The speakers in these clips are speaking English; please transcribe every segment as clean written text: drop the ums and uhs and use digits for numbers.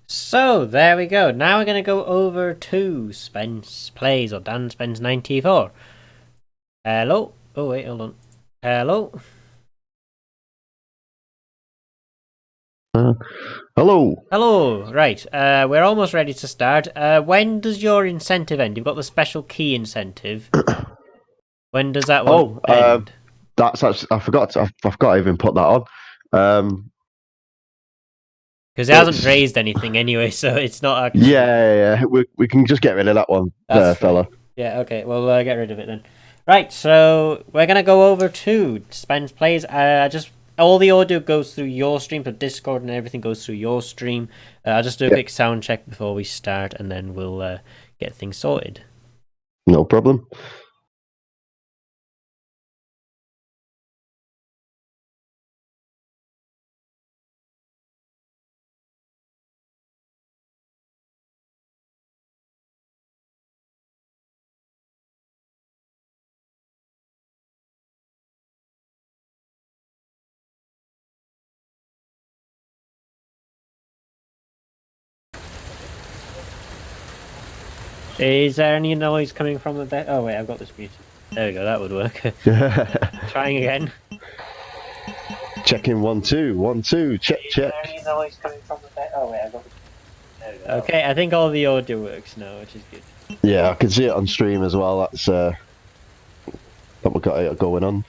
So there we go. Now we're going to go over to Spence Plays or DanSpence94. Hello. Oh wait, hold on. Hello. Hello. Hello. Right. We're almost ready to start. When does your incentive end? You've got the special key incentive. When does that one end? That's actually, I forgot to even put that on. Because it hasn't raised anything anyway, so it's not actually. Yeah. We can just get rid of that one, That's fella. Yeah. Okay. We'll get rid of it then. Right. So we're gonna go over to Spence Plays. Just all the audio goes through your stream, so Discord and everything goes through your stream. I'll just do a quick sound check before we start, and then we'll get things sorted. No problem. Is there any noise coming from the bed? Oh wait, I've got this muted. There we go. That would work. Trying again. Checking 1 2 1 2. Check. Is there any noise coming from the bed? Oh wait, I've got this. There we go. Okay, I think all the audio works now, which is good. Yeah, I can see it on stream as well. That's that we've got it going on.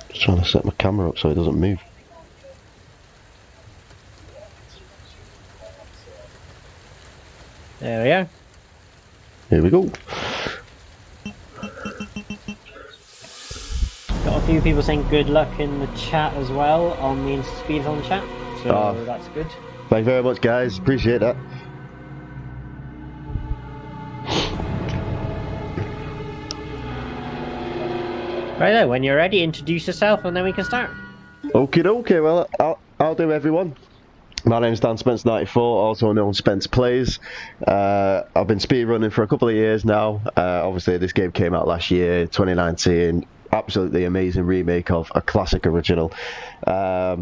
Just trying to set my camera up so it doesn't move. There we are. Here we go. Got a few people saying good luck in the chat as well on the InstaSpeedathon chat, so that's good. Thank you very much, guys. Appreciate that. Right there, when you're ready, introduce yourself and then we can start. Okay. Well, I'll do everyone. My name's DanSpence94, also known as Spence Plays. I've been speedrunning for a couple of years now. Obviously, this game came out last year, 2019. Absolutely amazing remake of a classic original. There's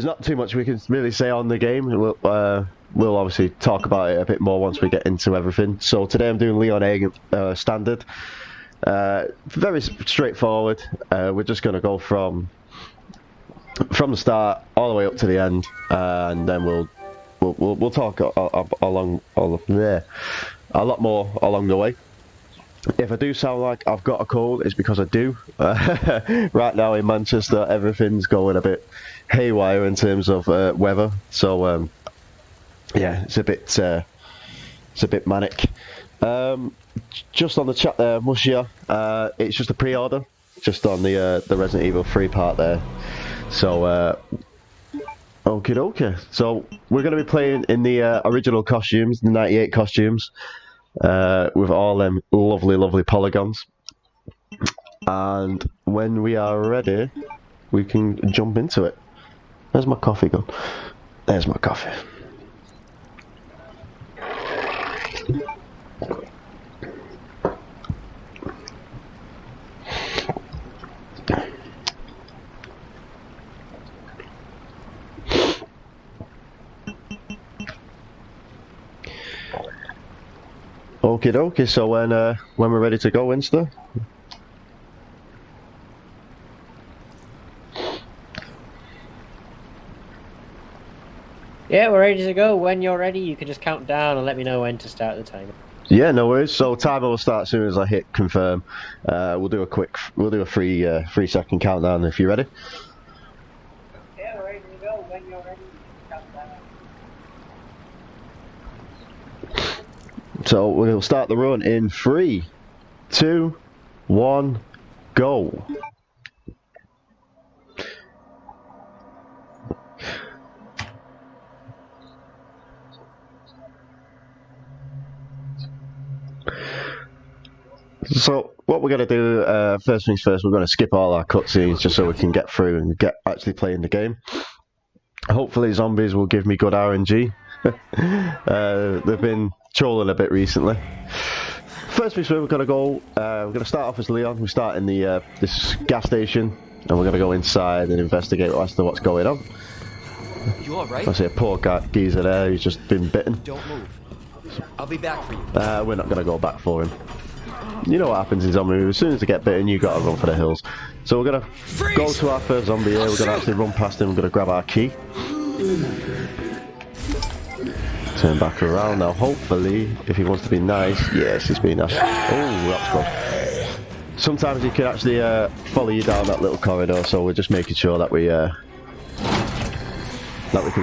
not too much we can really say on the game. We'll obviously talk about it a bit more once we get into everything. So today I'm doing Leon Egg standard. Very straightforward. We're just going to go from the start all the way up to the end, and then we'll talk a lot more along the way. If I do sound like I've got a cold, it's because I do. Right now in Manchester, everything's going a bit haywire in terms of weather, so yeah, it's a bit manic. Just on the chat there, Mushia, it's just a pre-order, just on the Resident Evil 3 part there. So, okay. So we're going to be playing in the original costumes, the 98 costumes, with all them lovely polygons. And when we are ready, we can jump into it. Where's my coffee gone? There's my coffee. Okay. So when we're ready to go, Insta. Yeah, we're ready to go. When you're ready, you can just count down and let me know when to start the timer. Yeah, no worries. So timer will start as soon as I hit confirm. We'll do a 3-second countdown if you're ready. Yeah, we're ready to go. When you're ready, you can count down. So we'll start the run in 3, 2, 1, go. So what we're going to do, first things first, we're going to skip all our cutscenes just so we can get through and get actually playing the game. Hopefully zombies will give me good RNG. They've been trolling a bit recently. First things first, we're going to go, we're going to start off as Leon. We start in the this gas station. And we're going to go inside and investigate as to what's going on. You alright? I see a poor geezer there who's just been bitten. Don't move. I'll be back for you. We're not going to go back for him. You know what happens in zombie movies. As soon as they get bitten, you got to run for the hills. So we're going to go to our first zombie here. We're going to actually run past him. We're going to grab our key. Turn back around now. Hopefully, if he wants to be nice. Yes, he's being nice. Oh, that's good. Sometimes he can actually follow you down that little corridor, so we're just making sure that we can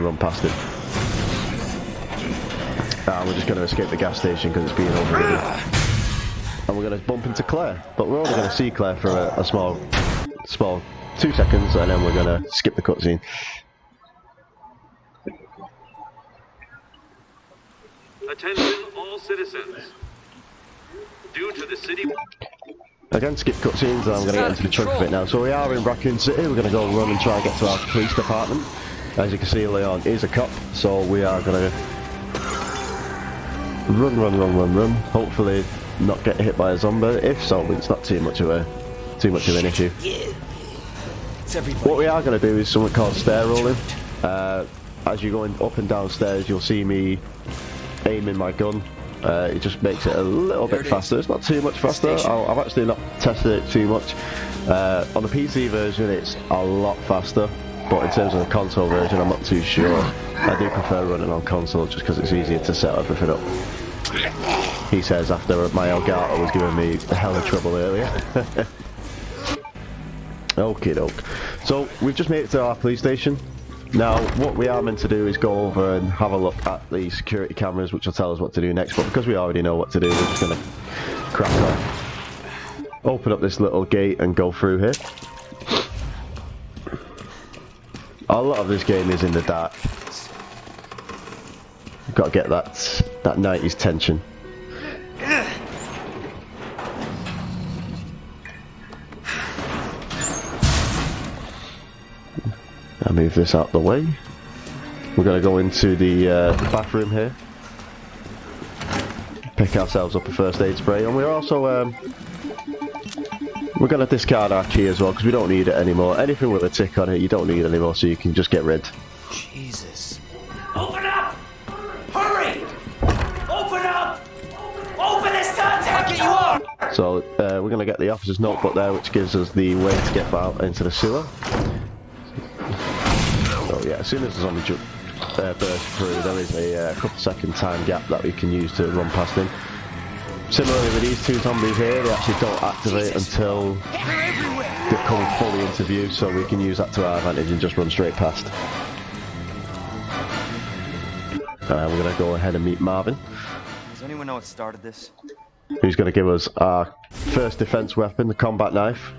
run past him. And we're just going to escape the gas station because it's being overridden. And we're going to bump into Claire, but we're only going to see Claire for a small 2 seconds, and then we're going to skip the cutscene. Attention all citizens. Due to the city... Again, skip cutscenes, and I'm going to get into the chunk of it now. So we are in Raccoon City. We're going to go run and try and get to our police department. As you can see, Leon is a cop, so we are going to run. Hopefully, not get hit by a zombie. If so, it's not too much of an issue. What we are going to do is something called stair rolling. As you're going up and down stairs, you'll see me aiming my gun. It just makes it a little bit faster. It's not too much faster. I've actually not tested it too much. On the PC version, it's a lot faster, but in terms of the console version, I'm not too sure. I do prefer running on console just because it's easier to set everything up. He says after my Elgato was giving me a hell of trouble earlier. Okie doke. So we've just made it to our police station. Now, what we are meant to do is go over and have a look at the security cameras, which will tell us what to do next, but because we already know what to do, we're just going to crack on. Open up this little gate and go through here. A lot of this game is in the dark. You've got to get that 90s tension. I'll move this out the way. We're going to go into the bathroom here. Pick ourselves up a first aid spray, and we're also we're going to discard our key as well because we don't need it anymore. Anything with a tick on it, you don't need anymore, so you can just get rid. Jesus. Open up! Hurry! Open up! Open this goddamn door! So we're going to get the officer's notebook there, which gives us the way to get out into the sewer. So yeah, as soon as the zombie bursts through, there is a couple second time gap that we can use to run past him. Similarly with these two zombies here, they actually don't activate until they come fully into view, so we can use that to our advantage and just run straight past. We're going to go ahead and meet Marvin. Does anyone know what started this? Who's going to give us our first defense weapon, the combat knife,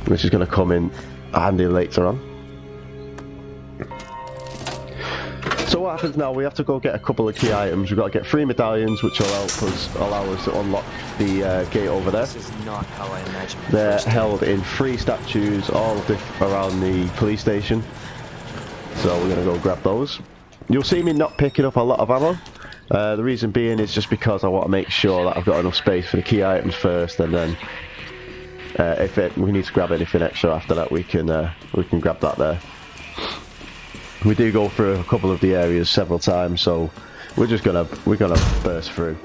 which is going to come in handy later on. So what happens now, we have to go get a couple of key items. We've got to get 3 medallions, which will allow us to unlock the gate over there. This is not how I imagined. They're held in 3 statues all around the police station. So we're going to go grab those. You'll see me not picking up a lot of ammo. The reason being is just because I want to make sure that I've got enough space for the key items first, and then if we need to grab anything extra after that, we can grab that there. We do go through a couple of the areas several times, so we're gonna burst through.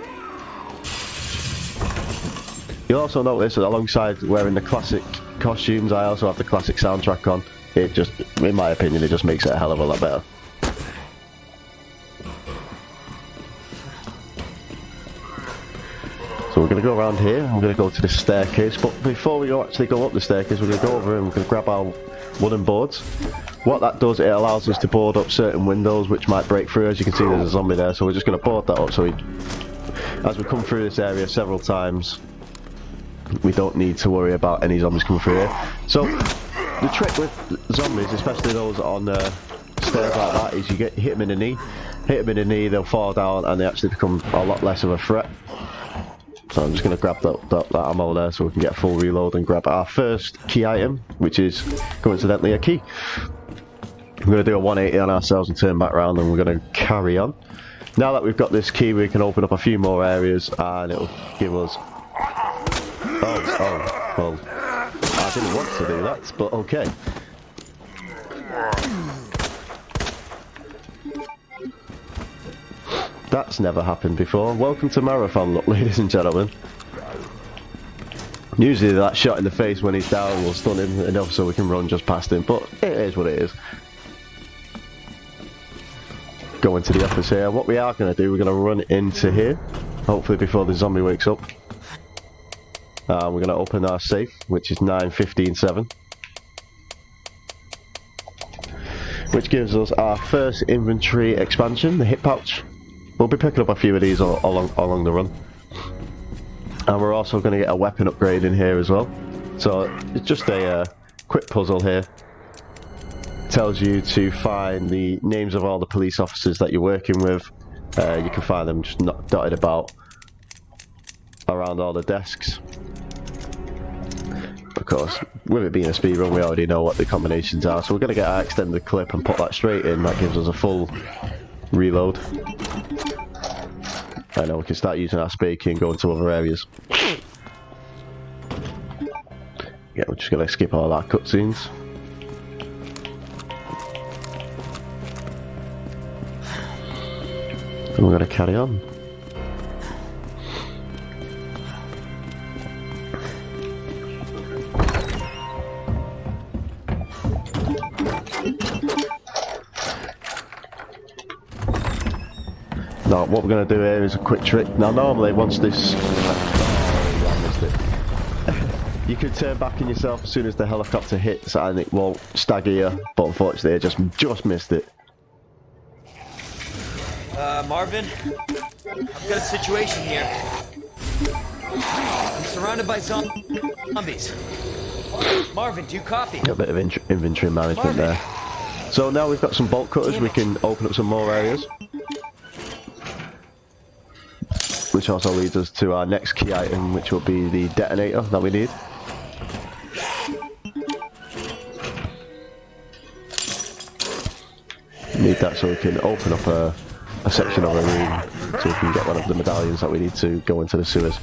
You'll also notice that alongside wearing the classic costumes, I also have the classic soundtrack on. It just, in my opinion, it just makes it a hell of a lot better. So we're going to go around here, we're going to go to the staircase, but before we actually go up the staircase, we're going to go over and we're going to grab our wooden boards. What that does, it allows us to board up certain windows which might break through. As you can see, there's a zombie there, so we're just going to board that up, so as we come through this area several times, we don't need to worry about any zombies coming through here. So the trick with zombies, especially those on stairs like that, is you hit them in the knee. Hit them in the knee, they'll fall down and they actually become a lot less of a threat. So I'm just going to grab that ammo there so we can get a full reload and grab our first key item, which is coincidentally a key. We're going to do a 180 on ourselves and turn back around, and we're going to carry on. Now that we've got this key, we can open up a few more areas and it'll give us... well, didn't want to do that, but okay. That's never happened before. Welcome to Marathon, look, ladies and gentlemen. Usually that shot in the face when he's down will stun him enough so we can run just past him, but it is what it is. Go into the office here. What we are going to do, we're going to run into here, hopefully before the zombie wakes up. We're going to open our safe, which is 915-7. Which gives us our first inventory expansion, the hip pouch. We'll be picking up a few of these along the run. And we're also going to get a weapon upgrade in here as well. So it's just a quick puzzle here. Tells you to find the names of all the police officers that you're working with. You can find them just dotted about around all the desks. Of course, with it being a speedrun, we already know what the combinations are. So we're going to get our extended clip and put that straight in. That gives us a full reload. I know we can start using our spade key and go into other areas. Yeah, we're just going to skip all our cutscenes. And we're going to carry on. Now, what we're going to do here is a quick trick. Now, normally, once this... Oh, I missed it. You can turn back in yourself as soon as the helicopter hits and it won't stagger you, but unfortunately, I just missed it. Marvin? I've got a situation here. I'm surrounded by zombies. Marvin, do you copy? A bit of inventory management there. So now we've got some bolt cutters, we can open up some more areas. Which also leads us to our next key item, which will be the detonator that we need. Need that so we can open up a section of a room, so we can get one of the medallions that we need to go into the sewers.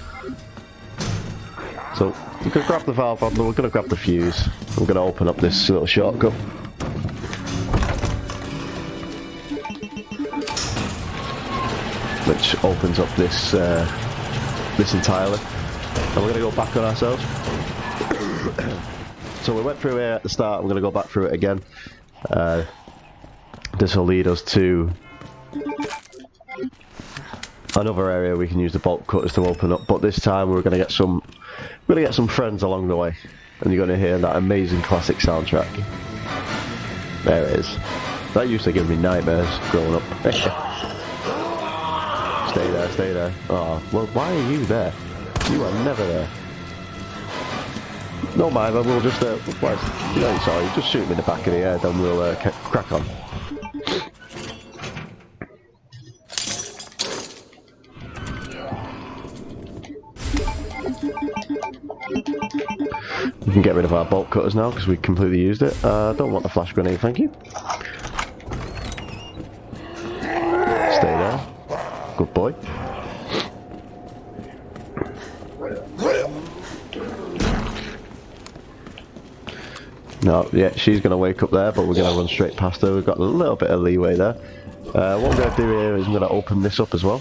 So we're going to grab the valve bottle, we're going to grab the fuse, we're going to open up this little shortcut. Which opens up this this entirely, and we're going to go back on ourselves. So we went through here at the start, we're going to go back through it again. This will lead us to another area we can use the bolt cutters to open up, but this time we're going to get some friends along the way, and you're going to hear that amazing classic soundtrack. There it is. That used to give me nightmares growing up. Stay there, stay there. Oh, well, why are you there? You are never there. No mind, we'll just, no, sorry, just shoot me in the back of the head and we'll crack on. We can get rid of our bolt cutters now because we completely used it. I don't want the flash grenade, thank you. Stay there. Good boy. No, yeah, she's going to wake up there, but we're going to run straight past her. We've got a little bit of leeway there. What I'm going to do here is I'm going to open this up as well.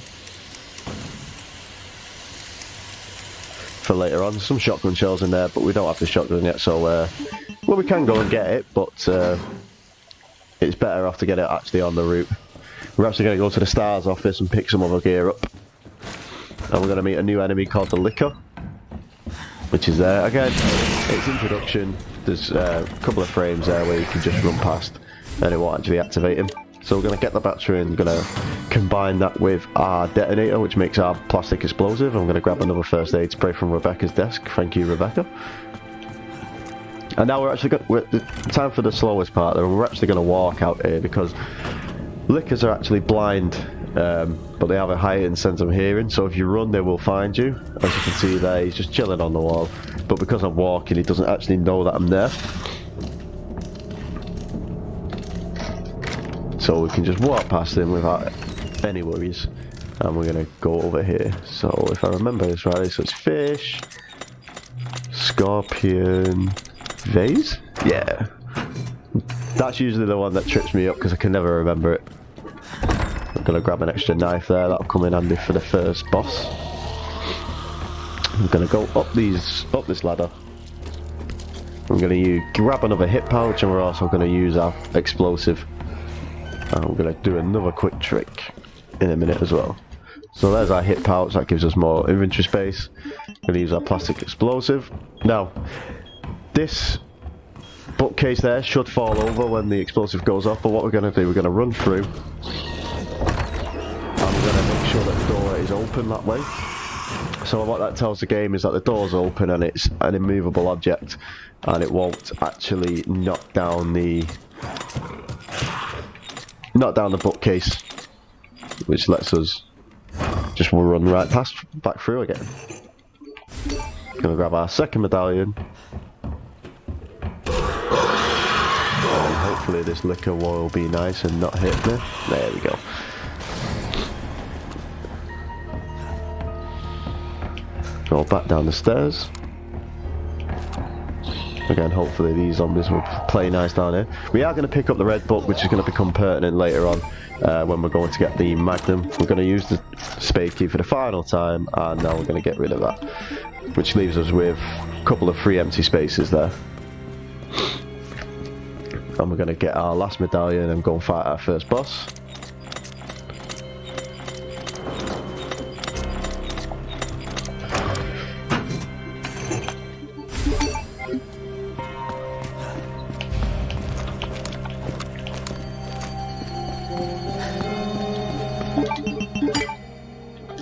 For later on. Some shotgun shells in there, but we don't have the shotgun yet, so well, we can go and get it, but it's better off to get it actually on the route. We're actually going to go to the STARS office and pick some other gear up, and we're going to meet a new enemy called the Licker, which is there again. It's introduction. There's a couple of frames there where you can just run past and it won't actually activate him. So we're going to get the battery and going to combine that with our detonator, which makes our plastic explosive. I'm going to grab another first aid spray from Rebecca's desk. Thank you, Rebecca. And now we're actually time for the slowest part there. We're actually going to walk out here because Lickers are actually blind, but they have a heightened sense of hearing. So if you run, they will find you. As you can see there, he's just chilling on the wall. But because I'm walking, he doesn't actually know that I'm there. So we can just walk past him without any worries. And we're going to go over here. So if I remember this right, so it's fish, scorpion, vase? Yeah. That's usually the one that trips me up because I can never remember it. I'm gonna grab an extra knife there, that'll come in handy for the first boss. I'm gonna go up this ladder. I'm gonna grab another hit pouch, and we're also gonna use our explosive. And I'm gonna do another quick trick in a minute as well. So there's our hit pouch, that gives us more inventory space. Gonna use our plastic explosive. Now, this bookcase there should fall over when the explosive goes off, but what we're gonna do, we're gonna run through. And we're gonna make sure that the door is open that way. So what that tells the game is that the door's open and it's an immovable object, and it won't actually knock down the bookcase, which lets us just run right back through again. Gonna grab our second medallion, and hopefully this liquor will be nice and not hit me. There we go. Go back down the stairs. Again, hopefully these zombies will play nice down here. We are going to pick up the red book, which is going to become pertinent later on when we're going to get the magnum. We're going to use the spade key for the final time, and now we're going to get rid of that, which leaves us with a couple of free empty spaces there. And we're going to get our last medallion and go and fight our first boss.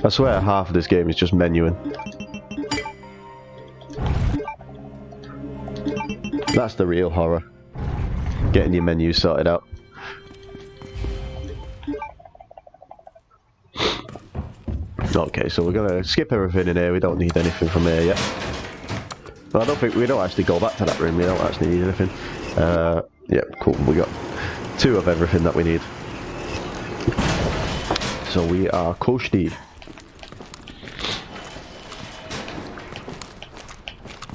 I swear half of this game is just menuing. That's the real horror. Getting your menu sorted out. Okay, so we're gonna skip everything in here. We don't need anything from here yet. Well, we don't actually go back to that room. We don't actually need anything. Yeah, cool. We got 2 of everything that we need. So we are coasty.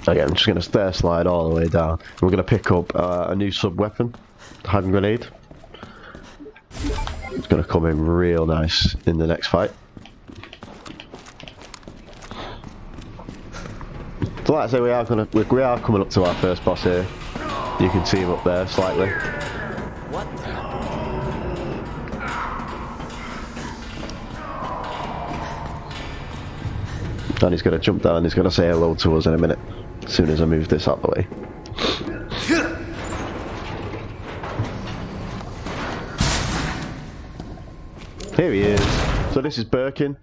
Again, I'm just going to stair slide all the way down. We're going to pick up a new sub-weapon, hand grenade. It's going to come in real nice in the next fight. So like I say, we are coming up to our first boss here. You can see him up there slightly. What? And he's going to jump down and he's going to say hello to us in a minute. As soon as I move this out of the way. Here he is. So this is Birkin.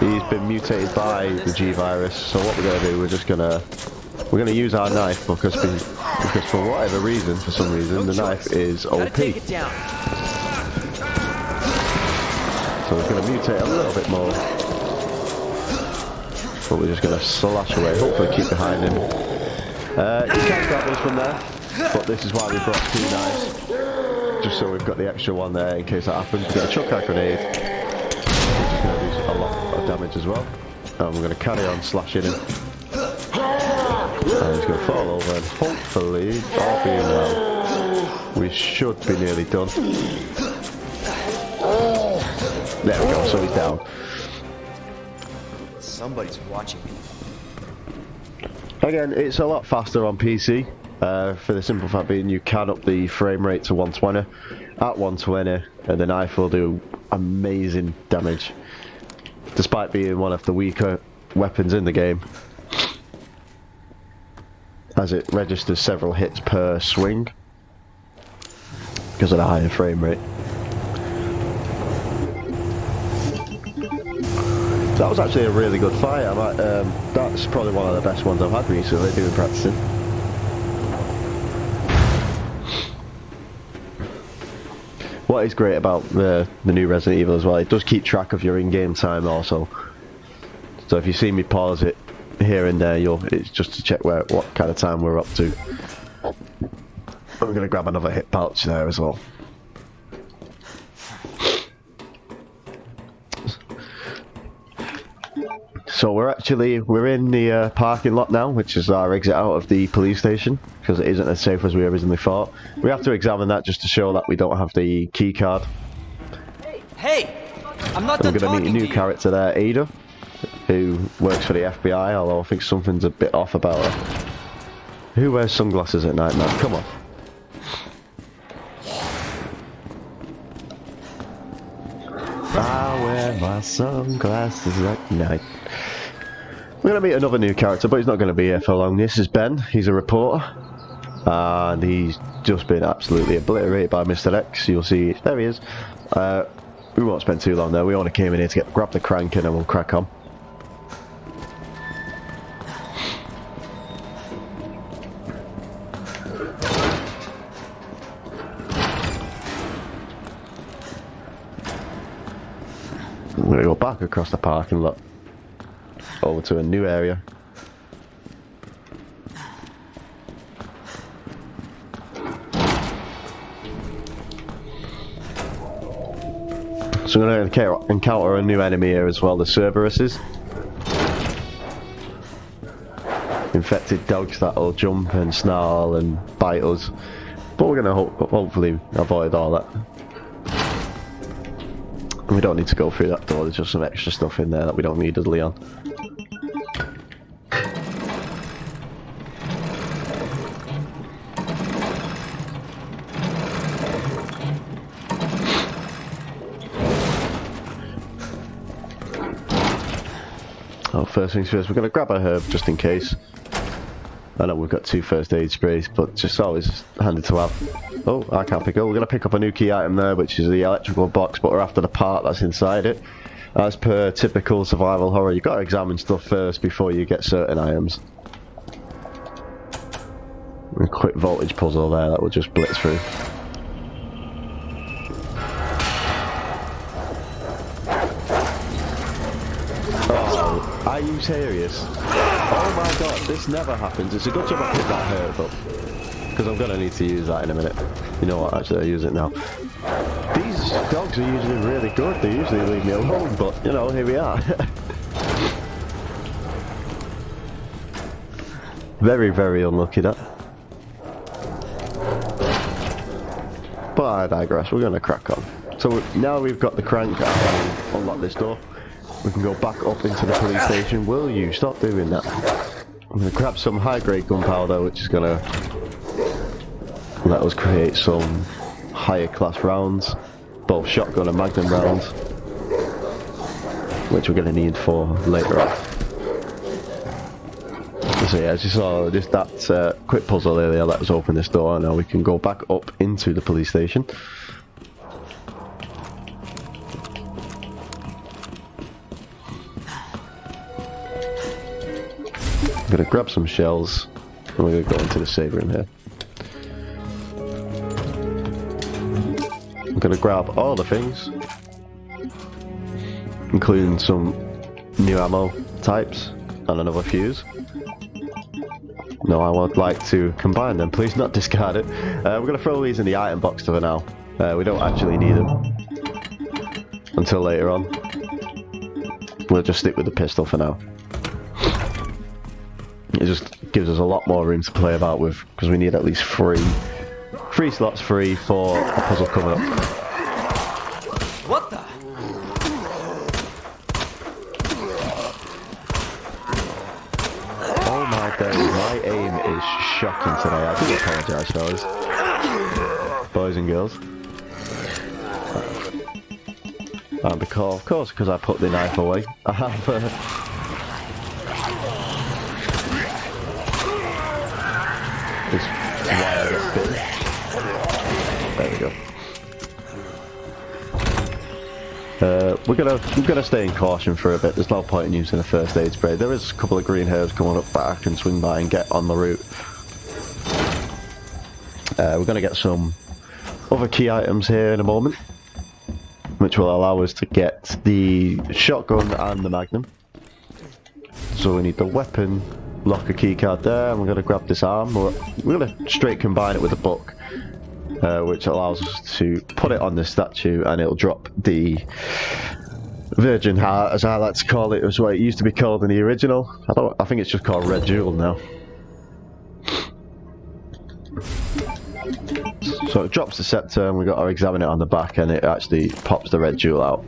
He's been mutated by the G virus. So what we're going to do, we're going to use our knife because for whatever reason, for some reason, the knife is OP. Take it down. So we're going to mutate a little bit more. But we're just going to slash away, hopefully keep behind him. You can grab us from there, but this is why we brought 2 knives, just so we've got the extra one there in case that happens. We're going to chuck our grenade, which is going to do a lot of damage as well. And we're going to carry on slashing him. And he's going to fall over, and hopefully, all being well, we should be nearly done. There we go, so he's down. Somebody's watching me. Again, it's a lot faster on PC, for the simple fact being you can up the frame rate to 120. At 120, and the knife will do amazing damage, despite being one of the weaker weapons in the game, as it registers several hits per swing, because of the higher frame rate. That was actually a really good fight. That's probably one of the best ones I've had recently doing practicing. What is great about the new Resident Evil as well, it does keep track of your in-game time also. So if you see me pause it here and there, it's just to check what kind of time we're up to. I'm going to grab another hit pouch there as well. So we're in the parking lot now, which is our exit out of the police station, because it isn't as safe as we originally thought. We have to examine that just to show that we don't have the key card. Hey! I'm not We're done going to meet a talking new to you. character there, Ada, who works for the FBI, although I think something's a bit off about her. Who wears sunglasses at night, man? Come on. I wear my sunglasses at night. We're going to meet another new character, but he's not going to be here for long. This is Ben. He's a reporter. And he's just been absolutely obliterated by Mr. X. You'll see, there he is. We won't spend too long there. We only came in here to grab the crank and then we'll crack on. I'm going to go back across the parking lot over to a new area. So we're going to encounter a new enemy here as well, the Cerberuses. Infected dogs that'll jump and snarl and bite us. But we're going to hopefully avoid all that. We don't need to go through that door, there's just some extra stuff in there that we don't need as Leon. Oh, first things first, we're going to grab a herb just in case. I know we've got 2 first aid sprays, but just always handy to have. Oh, I can't pick up. We're going to pick up a new key item there, which is the electrical box, but we're after the part that's inside it. As per typical survival horror, you've got to examine stuff first before you get certain items. A quick voltage puzzle there that will just blitz through. Oh, are you serious? Oh my god, this never happens. It's a good job I picked that herb up, because I'm going to need to use that in a minute. You know what, actually I'll use it now. These dogs are usually really good. They usually leave me alone, but you know, here we are. Very, very unlucky that. But I digress, we're going to crack on. So now we've got the crank and unlock this door. We can go back up into the police station. Will you stop doing that? I'm going to grab some high-grade gunpowder, which is going to let us create some higher class rounds, both shotgun and magnum rounds, which we're going to need for later on. So yeah, as you saw, just that quick puzzle earlier let us open this door, and now we can go back up into the police station. I'm going to grab some shells, and we're going to go into the safe room here. I'm going to grab all the things, including some new ammo types and another fuse. No, I would like to combine them, please not discard it. We're going to throw these in the item box for now. We don't actually need them until later on. We'll just stick with the pistol for now. It just gives us a lot more room to play about with, because we need at least three slots free for a puzzle coming up. What the? Oh my days, my aim is shocking today. I do apologise, fellas. Boys and girls. And because, of course, because I put the knife away, I have this is why I get bitten. There we go. We're gonna stay in caution for a bit. There's no point in using a first aid spray. There is a couple of green herbs coming up that I can swing by and get on the route. We're gonna get some other key items here in a moment, which will allow us to get the shotgun and the magnum. So we need the weapon locker keycard there, and we're going to grab this arm. We're going to straight combine it with a book, which allows us to put it on the statue, and it'll drop the Virgin Heart, as I like to call it, was what it used to be called in the original. I think it's just called Red Jewel now. So it drops the scepter and we've got to examine it on the back and it actually pops the red jewel out.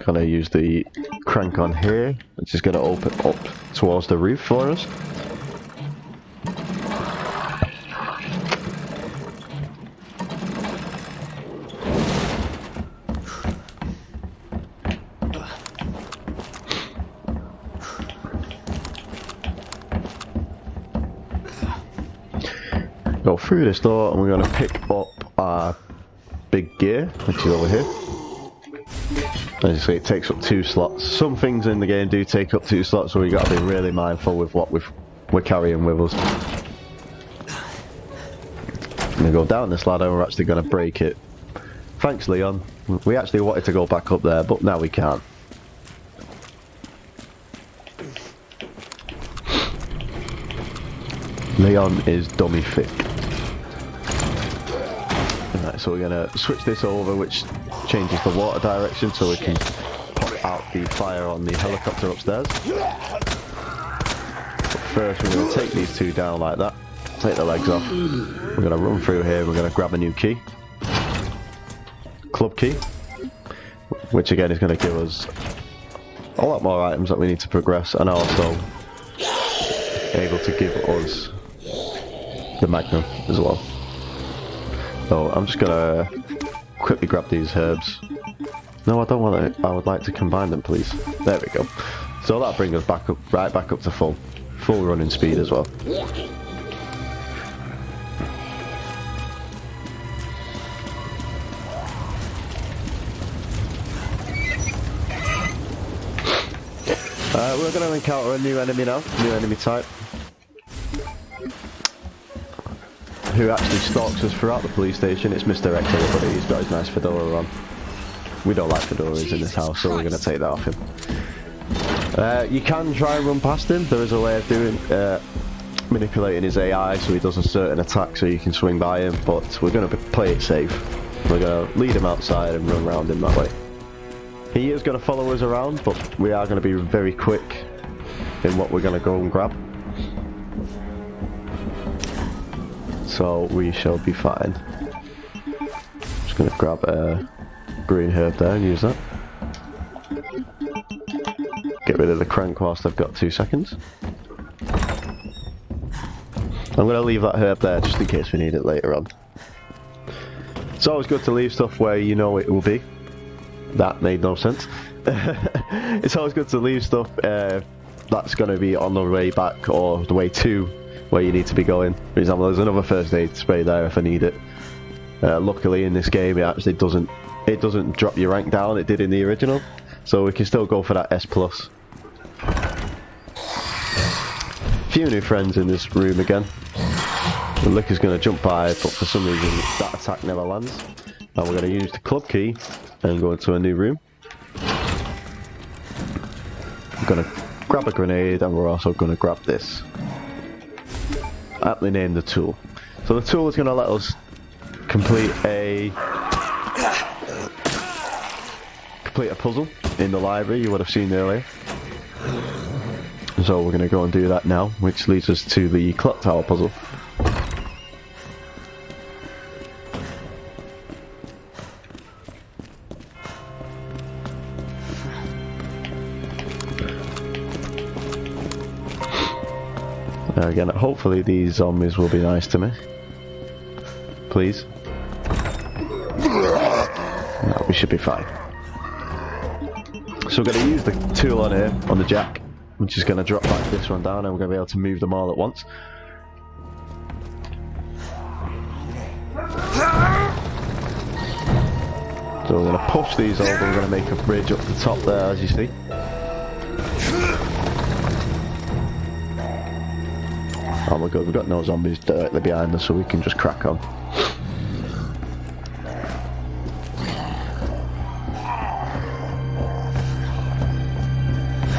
Gonna use the crank on here, which is gonna open up towards the roof for us. Go through this door and we're going to pick up our big gear, which is over here. As you see, it takes up 2 slots. Some things in the game do take up 2 slots, so we got to be really mindful with what we're carrying with us. I'm going to go down this ladder and we're actually going to break it. Thanks, Leon. We actually wanted to go back up there, but now we can't. Leon is dummy thick. Right, so we're going to switch this over, which changes the water direction so we can put out the fire on the helicopter upstairs. But first we're going to take these 2 down like that, take the legs off. We're going to run through here, we're going to grab a new key. Club key. Which again is going to give us a lot more items that we need to progress, and also able to give us the Magnum as well. So I'm just gonna quickly grab these herbs. No, I don't want it. I would like to combine them, please. There we go. So that'll bring us back up, right back up to full running speed as well. We're going to encounter a new enemy now, new enemy type, who actually stalks us throughout the police station. It's Mr. X, everybody. He's got his nice fedora on. We don't like fedoras in this house, so we're going to take that off him. You can try and run past him. There is a way of doing manipulating his AI so he does a certain attack so you can swing by him, but we're going to play it safe. We're going to lead him outside and run around him that way. He is going to follow us around, but we are going to be very quick in what we're going to go and grab. So we shall be fine. Just going to grab a green herb there and use that. Get rid of the crank whilst I've got 2 seconds. I'm going to leave that herb there just in case we need it later on. It's always good to leave stuff where you know it will be. That made no sense. It's always good to leave stuff that's going to be on the way back or the way to where you need to be going. For example, there's another first aid spray there if I need it. Luckily in this game it actually doesn't drop your rank down. It did in the original, so we can still go for that S+. Few new friends in this room again. The Licker's going to jump by, but for some reason that attack never lands. And we're going to use the club key and go into a new room. I'm going to grab a grenade and we're also going to grab this. Aptly named the tool. So the tool is going to let us complete a puzzle in the library you would have seen earlier. So we're going to go and do that now, which leads us to the clock tower puzzle. Again, hopefully these zombies will be nice to me. Please. No, we should be fine. So we're going to use the tool on here, on the jack, which is going to drop back this one down and we're going to be able to move them all at once. So we're going to push these over, we're going to make a bridge up the top there, as you see. Oh my god, we've got no zombies directly behind us, so we can just crack on.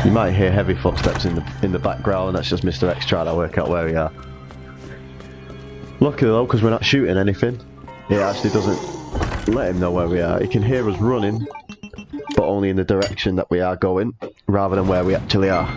You might hear heavy footsteps in the background, and that's just Mr. X trying to work out where we are. Luckily though, because we're not shooting anything, it actually doesn't let him know where we are. He can hear us running, but only in the direction that we are going, rather than where we actually are.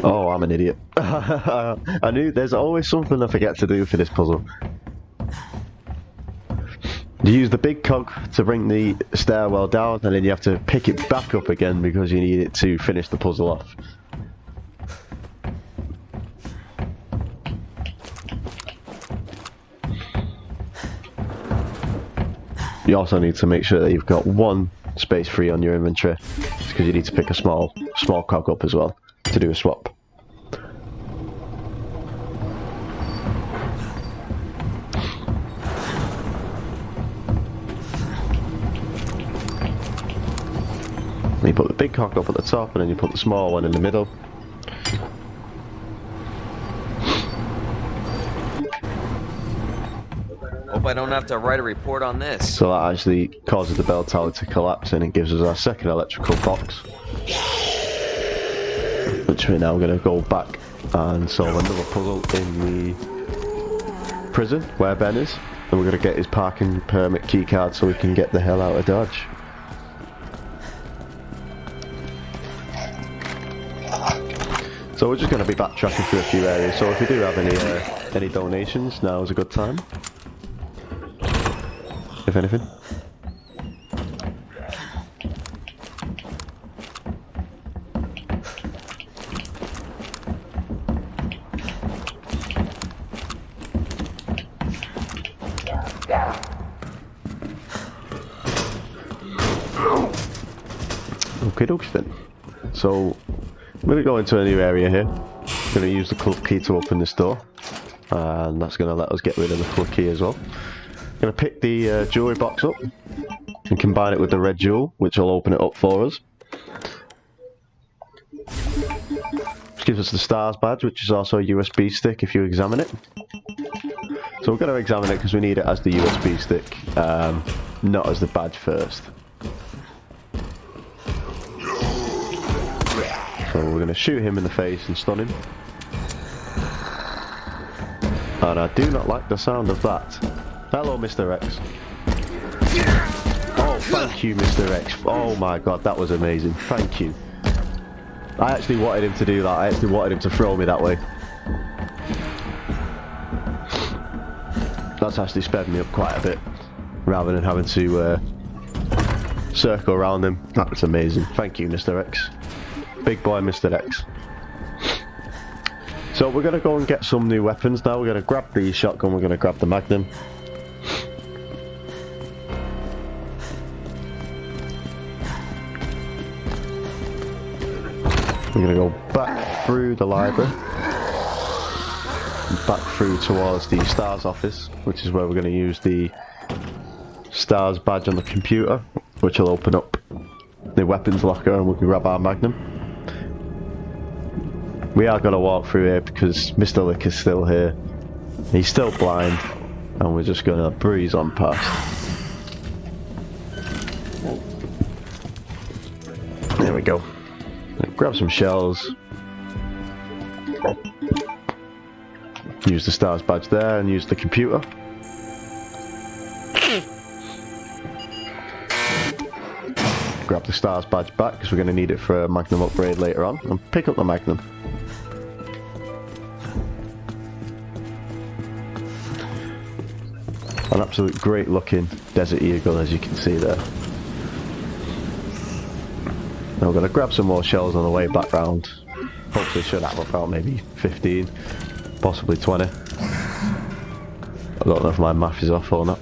Oh, I'm an idiot. I knew there's always something I forget to do for this puzzle. You use the big cog to bring the stairwell down, and then you have to pick it back up again because you need it to finish the puzzle off. You also need to make sure that you've got one space free on your inventory, because you need to pick a small cog up as well to do a swap. And you put the big cog up at the top, and then you put the small one in the middle. Hope I don't have to write a report on this. So that actually causes the bell tower to collapse, and it gives us our second electrical box, which we're now going to go back and solve another puzzle in the prison where Ben is, and we're going to get his parking permit key card so we can get the hell out of Dodge. So we're just going to be backtracking through a few areas, so if we do have any donations, now is a good time, if anything. Okay, dokes then. So I'm going to go into a new area here. I'm going to use the club key to open this door, and that's going to let us get rid of the club key as well. I'm going to pick the jewellery box up and combine it with the red jewel, which will open it up for us. Which gives us the stars badge, which is also a USB stick if you examine it. So we're going to examine it because we need it as the USB stick, not as the badge first. So we're going to shoot him in the face and stun him. And I do not like the sound of that. Hello, Mr. X. Oh, thank you, Mr. X. Oh my god, that was amazing. Thank you. I actually wanted him to do that. I actually wanted him to throw me that way. That's actually sped me up quite a bit, rather than having to circle around him. That was amazing. Thank you, Mr. X. Big boy Mr. X. So we're going to go and get some new weapons now. We're going to grab the shotgun, we're going to grab the Magnum. We're going to go back through the library, back through towards the STARS office, which is where we're going to use the STARS badge on the computer, which will open up the weapons locker and we can grab our Magnum. We are going to walk through here because Mr. Lick is still here. He's still blind, and we're just going to breeze on past. There we go. Grab some shells. Use the STARS badge there and use the computer. Grab the STARS badge back because we're going to need it for a Magnum upgrade later on. And pick up the Magnum. An absolute great looking Desert Eagle, as you can see there. Now we're going to grab some more shells on the way back round. Hopefully should have about maybe 15, possibly 20. I don't know if my math is off or not.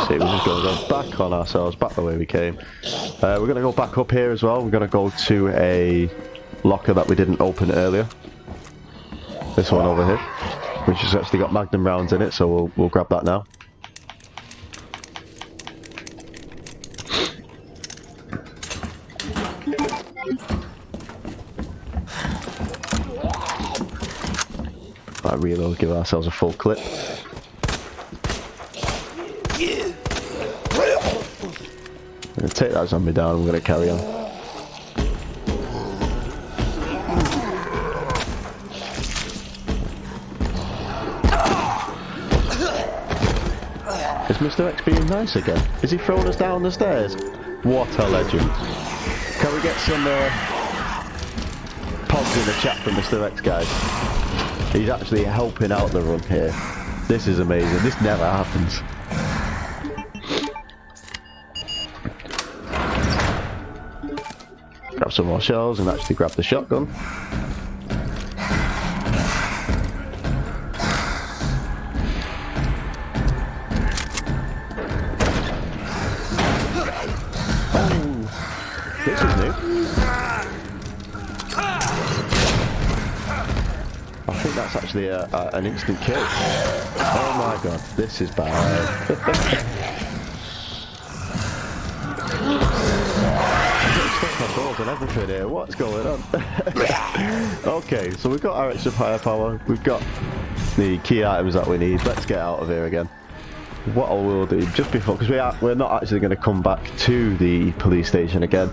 See, we're just going to go back on ourselves, back the way we came. We're going to go back up here as well. We're going to go to a locker that we didn't open earlier. This one over here, which has actually got Magnum rounds in it, so we'll grab that now. Right, reload, give ourselves a full clip. I'm gonna take that zombie down, I'm gonna carry on. Is Mr. X being nice again? Is he throwing us down the stairs? What a legend. Can we get some pods in the chat from Mr. X, guys? He's actually helping out the run here. This is amazing. This never happens. Grab some more shells and actually grab the shotgun. This is new. I think that's actually an instant kill. Oh my god, this is bad. Balls and everything here. What's going on? Okay, so we've got our extra firepower. We've got the key items that we need. Let's get out of here again. What I will do just before, because we're not actually going to come back to the police station again.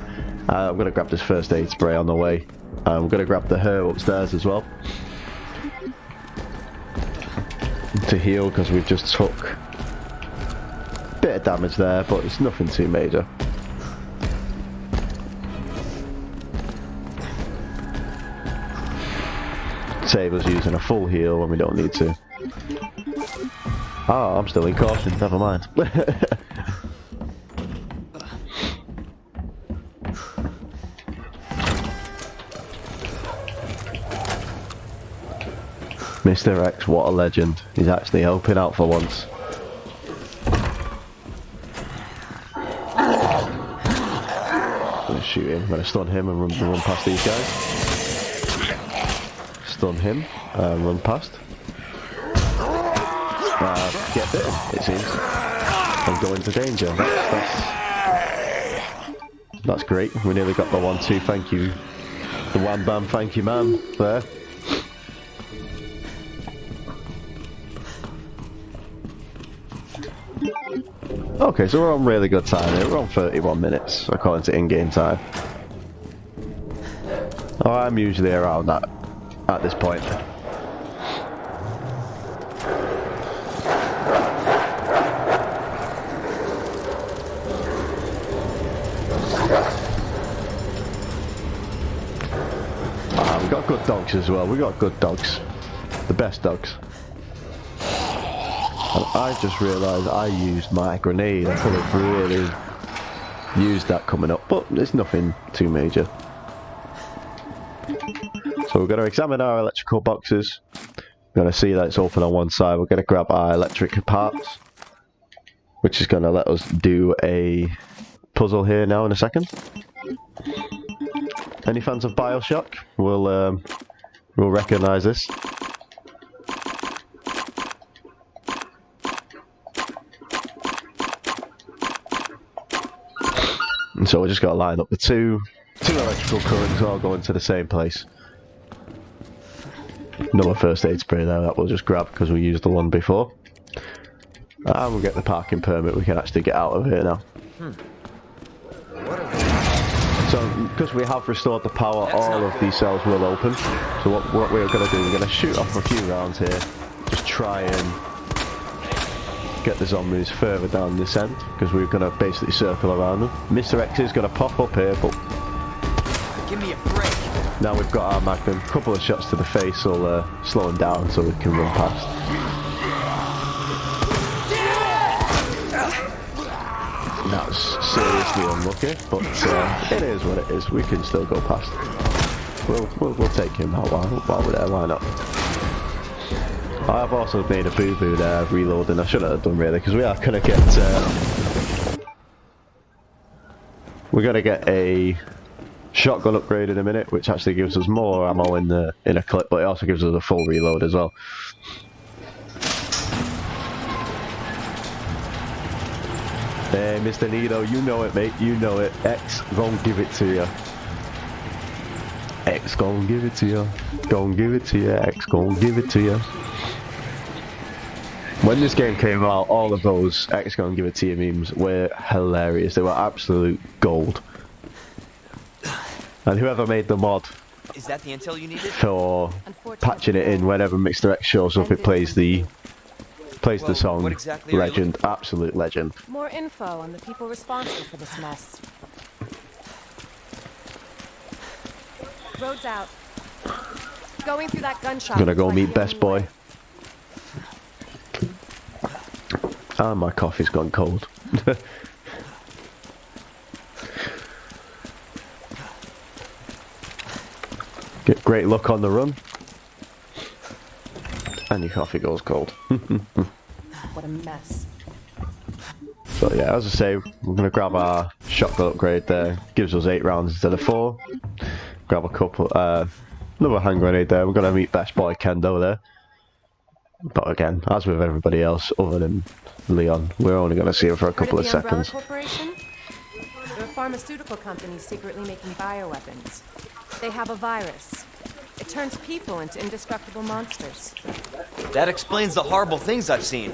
I'm going to grab this first aid spray on the way. I'm going to grab the herb upstairs as well to heal, because we've just took a bit of damage there, but it's nothing too major. Save us using a full heal when we don't need to. Ah, I'm still in caution, never mind. Mr. X, what a legend. He's actually helping out for once. I'm gonna shoot him, I'm gonna stun him and run past these guys. Stun him, run past. Get bitten, it seems. And go into danger. That's great. We nearly got the 1-2 thank you. The wham bam thank you man there. Okay, so we're on really good time here. We're on 31 minutes according to in-game time. Oh, I'm usually around that at this point. We've got good dogs as well. We've got good dogs. The best dogs. And I just realised I used my grenade. I could have really used that coming up, but it's nothing too major. So we're going to examine our electrical boxes. We're going to see that it's open on one side. We're going to grab our electric parts, which is going to let us do a puzzle here now in a second. Any fans of BioShock will recognise this. And so we just got to line up the two electrical currents all going to the same place. Another first aid spray there that we'll just grab because we used the one before. And we'll get the parking permit, we can actually get out of here now. So, because we have restored the power, all of these cells will open. So what we're going to do, we're going to shoot off a few rounds here. Just try and get the zombies further down this end, because we're going to basically circle around them. Mr. X is going to pop up here, but Give me a break. now we've got our magnum. A couple of shots to the face will slow him down so we can run past. That's seriously unlucky, but it is what it is. We can still go past. We'll take him out while we're there. Why not? I've also made a boo-boo there, reloading. I should have done really, because we are going to get we're going to get a shotgun upgrade in a minute, which actually gives us more ammo in a clip, but it also gives us a full reload as well. Hey, Mr. Nido, you know it, mate. You know it. X won't give it to you. X X gon' give it to you. Gon' give it to you. X gon' give it to you. When this game came out, all of those X gon' give it to you memes were hilarious. They were absolute gold. And whoever made the mod Is that the intel you needed? for patching it in whenever Mr. X shows up, it plays the song. What exactly are you Legend, absolute legend. More info on the people responsible for this mess. Road's out. Going through that gun shop. I'm gonna go looks like meet the Best only Boy. way. Ah, my coffee's gone cold. Get great luck on the run. And your coffee goes cold. What a mess. So yeah, as I say, we're going to grab our shotgun upgrade there. Gives us 8 rounds instead of 4. Grab a couple, another hand grenade there. We're going to meet Best Boy Kendo there. But again, as with everybody else other than Leon, we're only going to see him for a couple of seconds. Corporation? They're a pharmaceutical company secretly making bioweapons. They have a virus. It turns people into indestructible monsters. That explains the horrible things I've seen.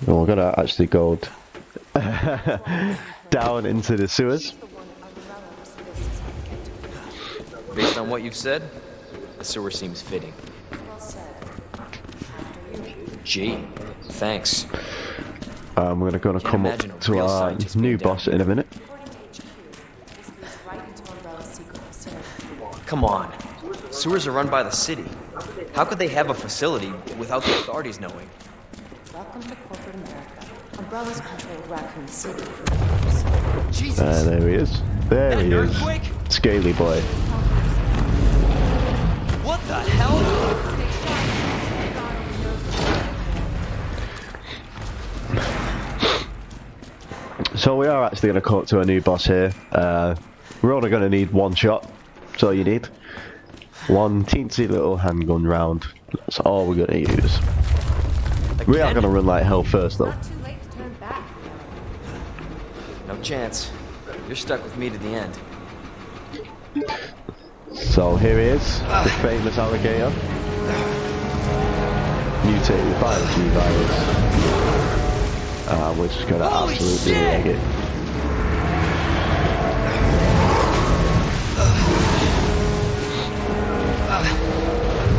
Well, we're going to actually go down into the sewers. Based on what you've said, the sewer seems fitting. Gee, thanks. We're going to come up to our new boss in a minute. Come on. Sewers are run by the city. How could they have a facility without the authorities knowing? Welcome to corporate America. Umbrellas control Raccoon City. Jesus. There he is. There he is. Earthquake? Scaly boy. What the hell? So we are actually going to cut to a new boss here. We're only going to need 1 shot. That's all you need. 1 teensy little handgun round. That's all we're going to use. We are going to run like hell first though. Not too late to turn back. No chance. You're stuck with me to the end. So here he is, the famous alligator. Mutated virus, new virus. We're just going to absolutely leg it.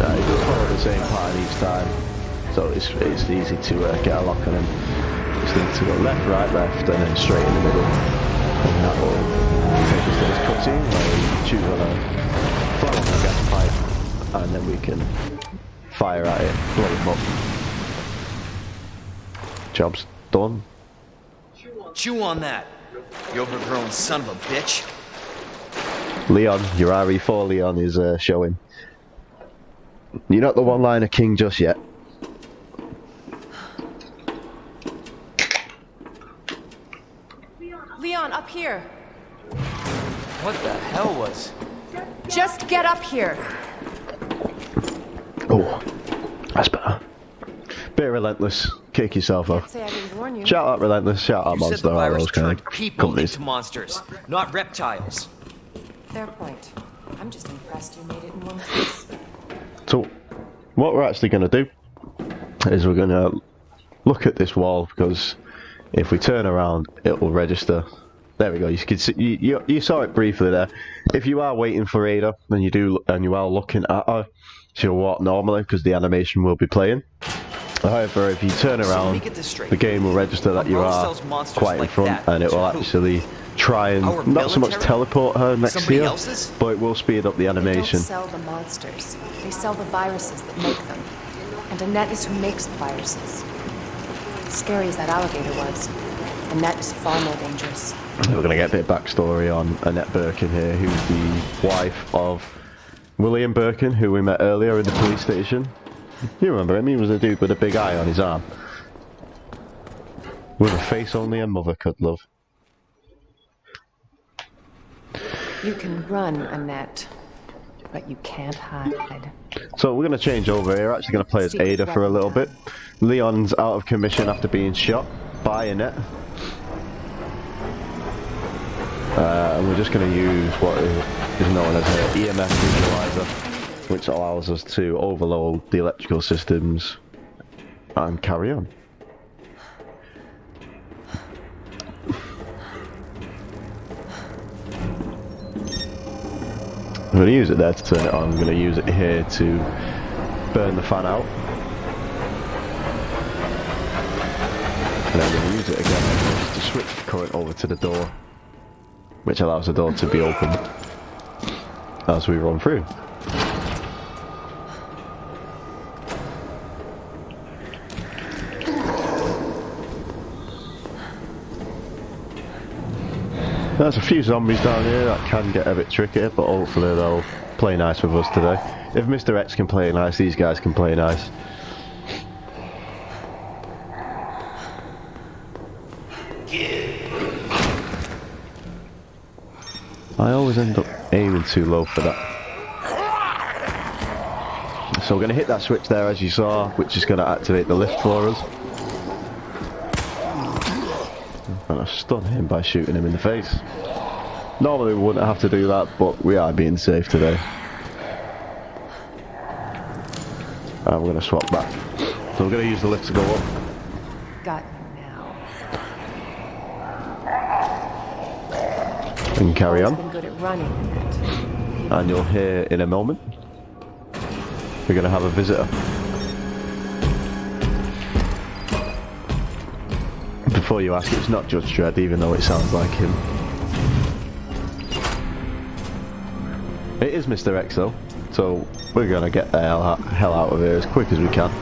He does follow the same pattern each time, so it's easy to get a lock on him. Just need to go left, right, left, and then straight in the middle. And that will take us to this cutscene where we choose on a fire on the gas pipe, and then we can fire at it, blow him up. Job's done. Chew on that, you overgrown son of a bitch. Leon, your RE4 Leon is showing. You're not the one-liner king just yet. Leon, up here. What the hell was... Just get up here. Oh, that's better. Bit relentless. Kick yourself off. Say I didn't warn you. Shout out Relentless, shout out You said Monster, the all virus those kind turned of people companies. into monsters, not reptiles. Fair point. I'm just impressed you made it in one piece. So, what we're actually going to do is we're going to look at this wall, because if we turn around, it will register. There we go. You can see, you saw it briefly there. If you are waiting for Ada, and you are looking at her, she'll walk normally because the animation will be playing. However, if you turn around, the game will register that you are quite in front, and it will actually try and not so much teleport her next to you, but it will speed up the animation. They don't sell the monsters. They sell the viruses that make them. And Annette is who makes the viruses. Scary as that alligator was, Annette is far more dangerous. We're going to get a bit of backstory on Annette Birkin here, who's the wife of William Birkin, who we met earlier in the police station. You remember him? He was a dude with a big eye on his arm. With a face only a mother could love. You can run, Annette, but you can't hide. So we're going to change over here. We're actually going to play as Ada for a little bit. Leon's out of commission after being shot by Annette. And we're just going to use what is known as an EMF visualizer, which allows us to overload the electrical systems and carry on. I'm going to use it there to turn it on. I'm going to use it here to burn the fan out. And I'm going to use it again to switch the current over to the door, which allows the door to be open as we run through. There's a few zombies down here that can get a bit tricky, but hopefully they'll play nice with us today. If Mr. X can play nice, these guys can play nice. I always end up aiming too low for that. So we're going to hit that switch there as you saw, which is going to activate the lift for us. I'm going to stun him by shooting him in the face. Normally we wouldn't have to do that, but we are being safe today. And we're going to swap back. So we're going to use the lift to go up. Got you now. And carry on. Been good at running. And you'll hear in a moment, we're going to have a visitor. Before you ask, it's not Judge Dredd, even though it sounds like him. It is Mr. X though, so we're going to get the hell out of here as quick as we can.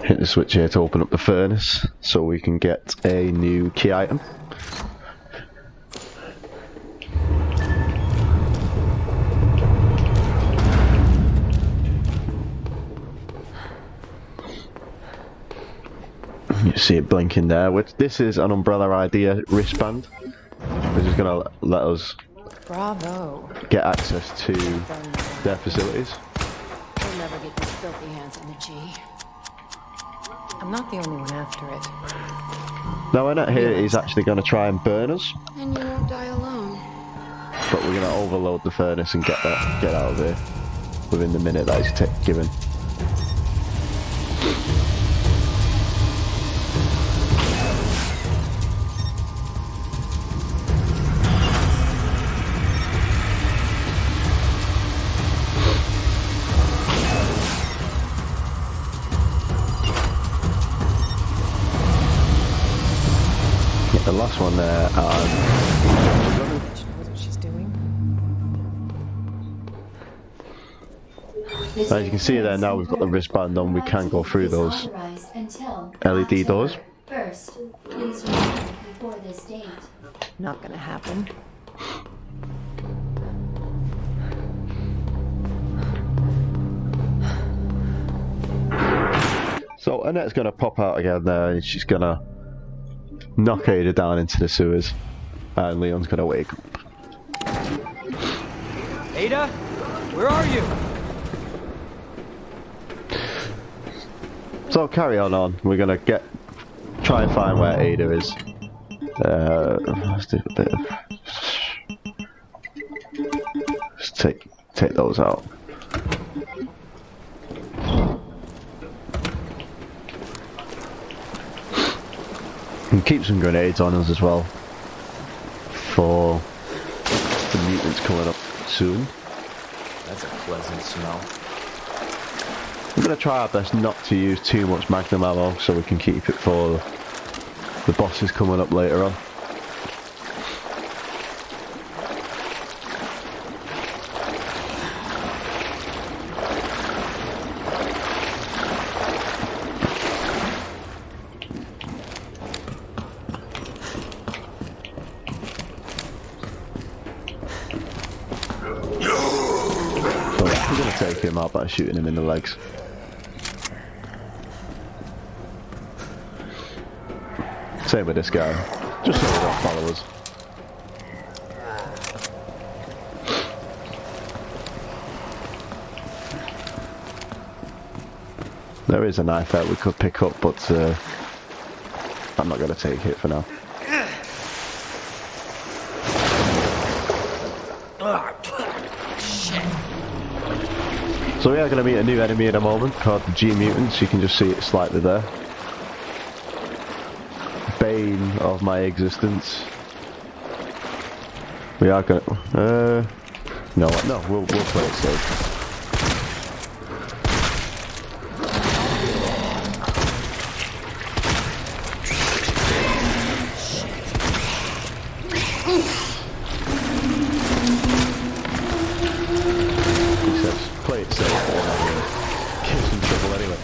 Hit the switch here to open up the furnace so we can get a new key item. You see it blinking there, which this is an Umbrella Idea wristband, which is going to let us Bravo. get access to their facilities. We'll never get these filthy hands on the G. I'm not the only one after it. Now Annette here is actually going to try and burn us, And you won't die alone. but we're going to overload the furnace and get out of here within the minute that is given. The last one there, She knows what she's doing. as you can see there now, we've got the wristband on, we can go through those LED doors. First, please remember before this date. Not gonna happen. So Annette's going to pop out again there and she's going to knock Ada down into the sewers, and Leon's going to wake up. Ada? Where are you? So carry on. We're going to try and find where Ada is. Let's do a bit of... Let's take those out. And keep some grenades on us as well for the mutants coming up soon. That's a pleasant smell. We're going to try our best not to use too much magnum ammo so we can keep it for the bosses coming up later on. We're going to take him out by shooting him in the legs. Same with this guy. Just so they don't follow us. There is a knife that we could pick up, but I'm not going to take it for now. So we are going to meet a new enemy in a moment called the G-Mutants. You can just see it slightly there. Bane of my existence. We are going to... no, we'll play it safe. Play it safe or get some trouble anyway.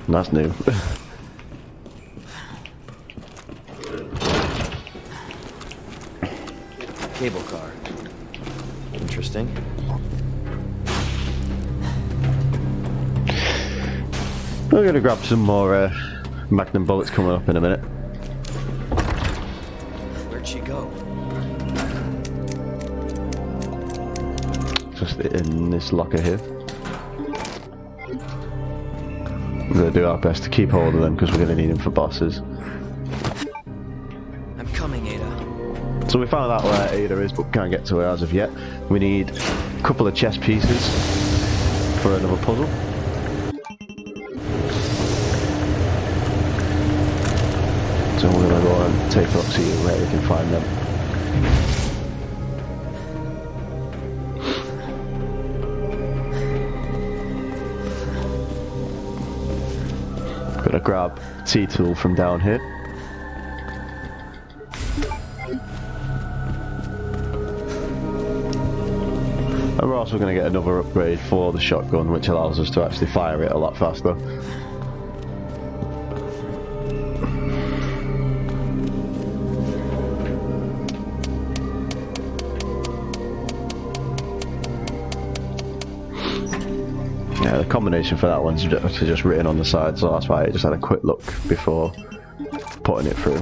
That's new. Cable car. Interesting. We're gonna grab some more Magnum bullets coming up in a minute. She go? Just in this locker here. We're going to do our best to keep hold of them because we're going to need them for bosses. I'm coming, Ada. So we found out where Ada is, but can't get to her as of yet. We need a couple of chess pieces for another puzzle. So we're going to go and take a look, see where we can find them. Gonna grab T-tool from down here. And we're also going to get another upgrade for the shotgun, which allows us to actually fire it a lot faster. Yeah, the combination for that one's just written on the side, so that's why I just had a quick look before putting it through.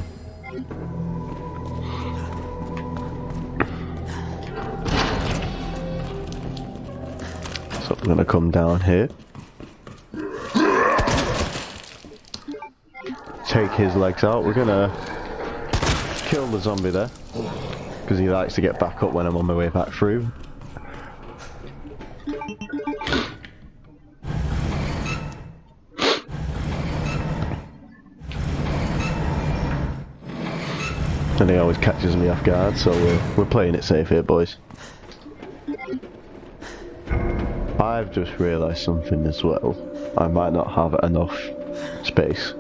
So we're going to come down here. Take his legs out. We're going to kill the zombie there, because he likes to get back up when I'm on my way back through. And he always catches me off guard, so we're playing it safe here, boys. I've just realised something as well. I might not have enough space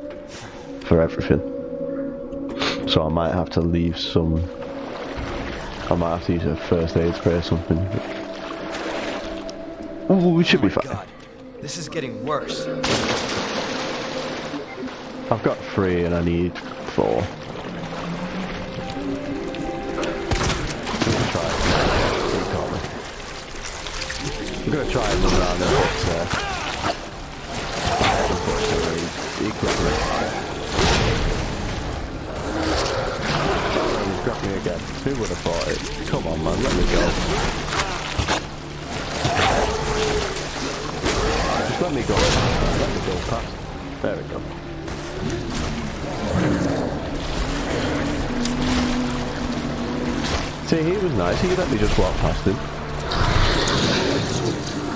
for everything. So I might have to leave some... I might have to use a first aid spray or something. Ooh, we should be fine. God, this is getting worse. I've got 3 and I need 4. I'm going to try and run around there, but unfortunately, he quickly he's grabbed me again. Who would have thought it? Come on, man, let me go. Just let me go. Let me go past. There we go. See, he was nice. He let me just walk past him.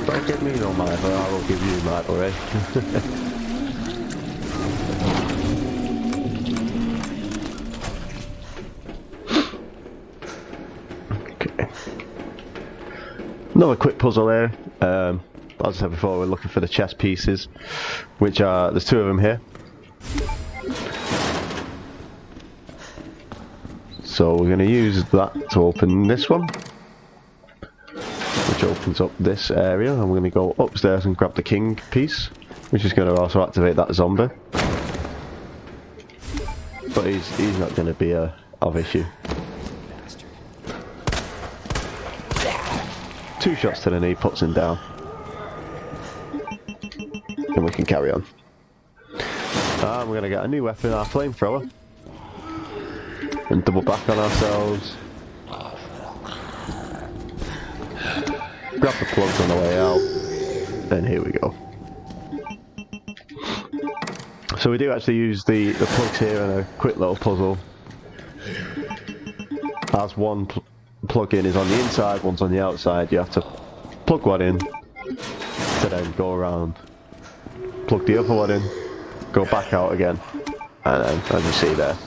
Don't give me no money, but I will give you that, alright? Okay. Another quick puzzle there. As I said before, we're looking for the chess pieces, which are, there's 2 of them here. So we're going to use that to open this one, which opens up this area, and we're going to go upstairs and grab the king piece, which is going to also activate that zombie. But he's not going to be of issue. 2 shots to the knee, puts him down. and we can carry on. We're going to get a new weapon, our flamethrower, and double back on ourselves. Grab the plugs on the way out, and here we go. So we do actually use the plugs here in a quick little puzzle. As one plug-in is on the inside, one's on the outside, you have to plug one in to then go around, plug the other one in, go back out again, and then, as you see there.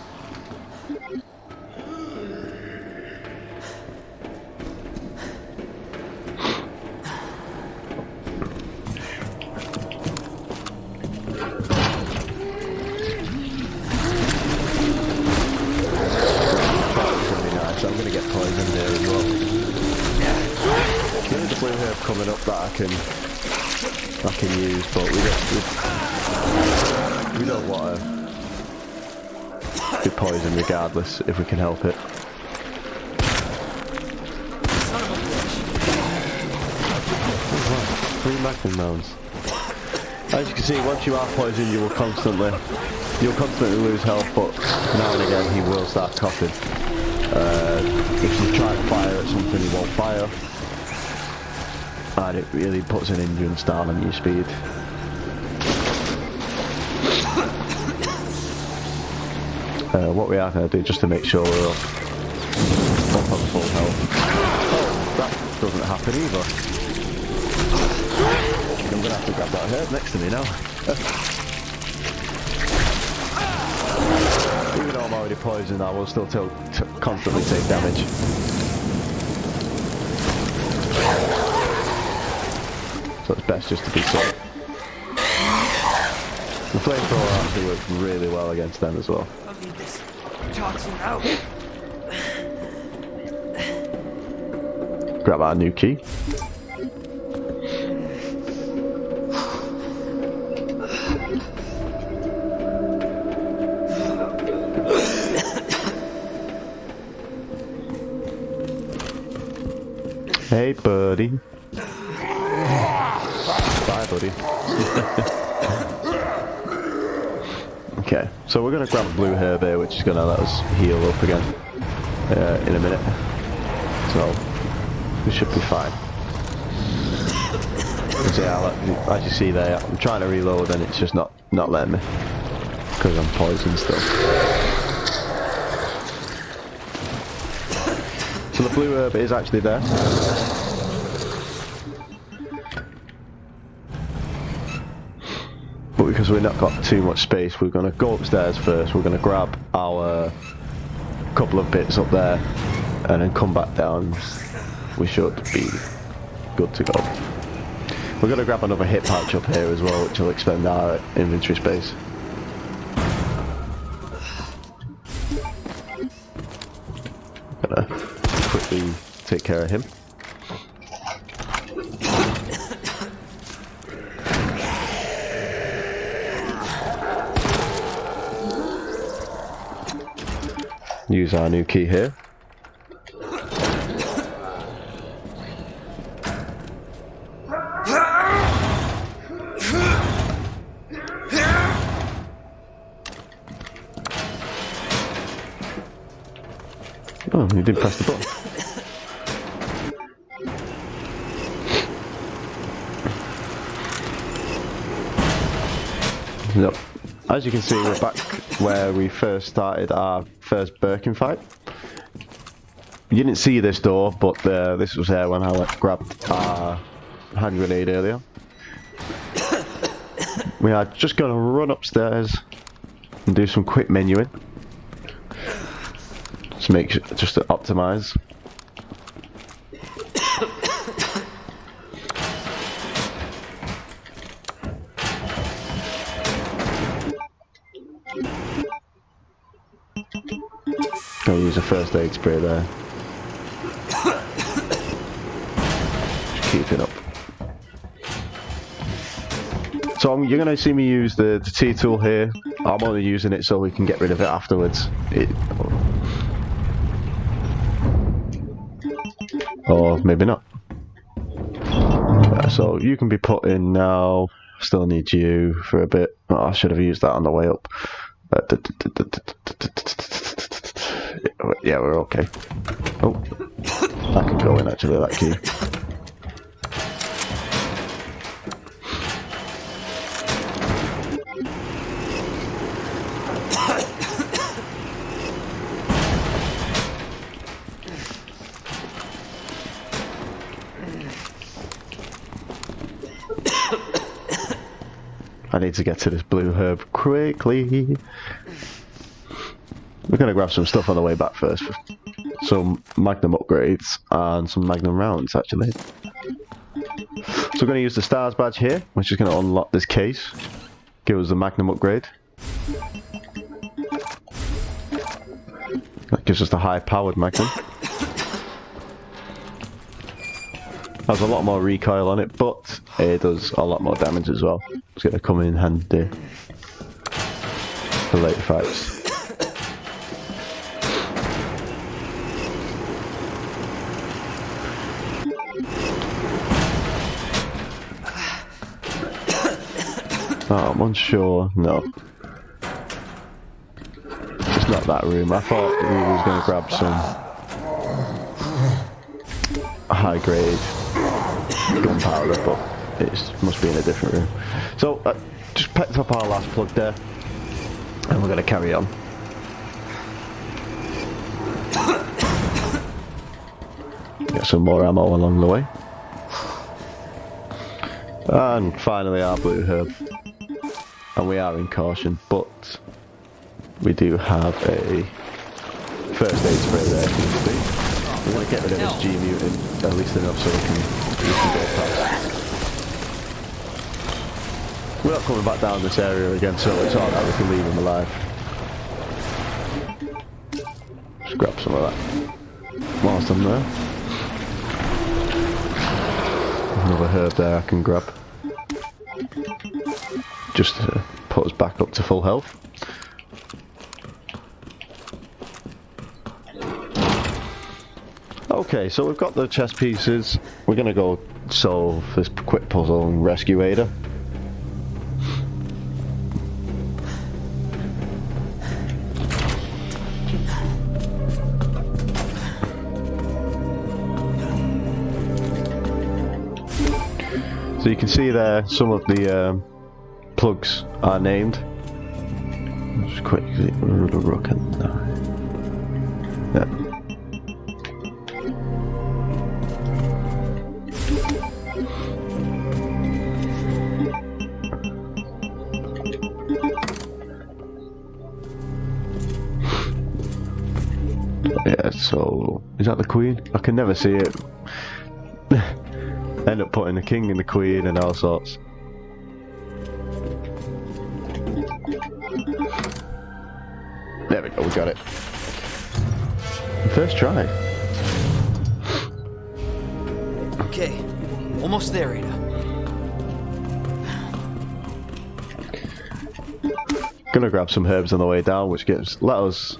Coming up that I can use, but we don't want to be poisoned regardless if we can help it. Oh, 3 magnum rounds. As you can see, once you are poisoned, you'll constantly lose health, but now and again he will start coughing. If you try to fire at something, he won't fire. And it really puts an endurance down on your speed. What we are going to do, just to make sure we're up on full health. Oh, that doesn't happen either. I'm going to have to grab that herb next to me now. Even though I'm already poisoned, I will still constantly take damage. So it's best just to be safe. The flamethrower actually works really well against them as well. I'll need this toxin out. Grab our new key. Hey buddy. Bye, buddy. Okay, so we're going to grab a blue herb here, which is going to let us heal up again in a minute. So, we should be fine. So yeah, as you see there, I'm trying to reload and it's just not letting me. Because I'm poisoned still. So the blue herb is actually there. But because we've not got too much space, we're going to go upstairs first. We're going to grab our couple of bits up there and then come back down. We should be good to go. We're going to grab another hit patch up here as well, which will expand our inventory space. Gonna quickly take care of him. Use our new key here. Oh, you didn't press the button. Nope. As you can see, we're back where we first started our first Birkin fight. You didn't see this door, but this was there when I grabbed our hand grenade earlier. We are just going to run upstairs and do some quick menuing. Just to optimize. I'll use a first aid spray there. Just keep it up. So you're going to see me use the T tool here. I'm only using it so we can get rid of it afterwards. Or maybe not. So you can be put in now Still need you for a bit. Oh, I should have used that on the way up. Yeah, we're okay. Oh, that can go in actually, that key. I need to get to this blue herb quickly. We're going to grab some stuff on the way back first. Some magnum upgrades and some magnum rounds actually. So we're going to use the stars badge here, which is going to unlock this case. Give us the magnum upgrade. That gives us the high powered magnum. Has a lot more recoil on it, but it does a lot more damage as well. It's going to come in handy for later fights. Oh, I'm unsure. No. It's not that room. I thought we was going to grab some high grade gunpowder, but it must be in a different room. So, just picked up our last plug there, and we're going to carry on. Get some more ammo along the way. And finally our blue herb. And we are in caution, but we do have a first aid spray there. We're going to get rid of this G mutant, at least enough so we can go past. We're not coming back down this area again, so it's alright, we can leave him alive. Just grab some of that whilst I'm there. Another herb there I can grab. Just to put us back up to full health. Okay, so we've got the chess pieces. We're going to go solve this quick puzzle and rescue Ada. So you can see there some of the plugs are named. Just quickly, rook and yeah. Yeah, so is that the queen? I can never see it. End up putting the king and the queen and all sorts. There we go, we got it. First try. Okay, almost there, Ada. Gonna grab some herbs on the way down, which let us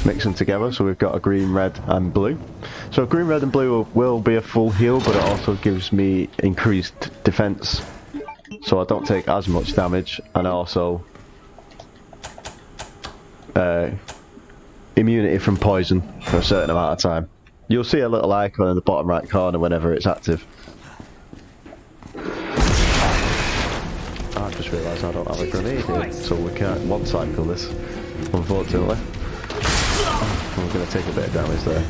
mix them together. So we've got a green, red, and blue. So green, red, and blue will be a full heal, but it also gives me increased defense, so I don't take as much damage, and also immunity from poison for a certain amount of time. You'll see a little icon in the bottom right corner whenever it's active. I just realised I don't have a grenade here, so we can't one-cycle this, unfortunately. We're going to take a bit of damage there.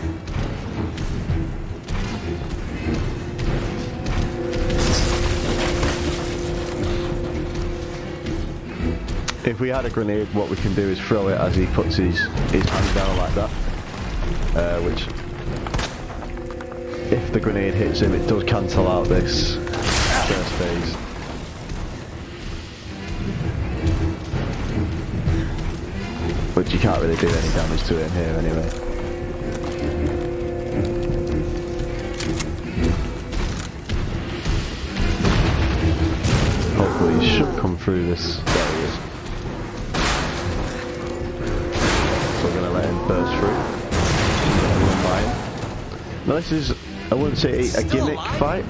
If we had a grenade, what we can do is throw it as he puts his hand down like that. Which, if the grenade hits him, it does cancel out this first phase. But you can't really do any damage to it here anyway. Hopefully he should come through this. There he is. So we're going to let him burst through. Now this is I wouldn't say a gimmick fight,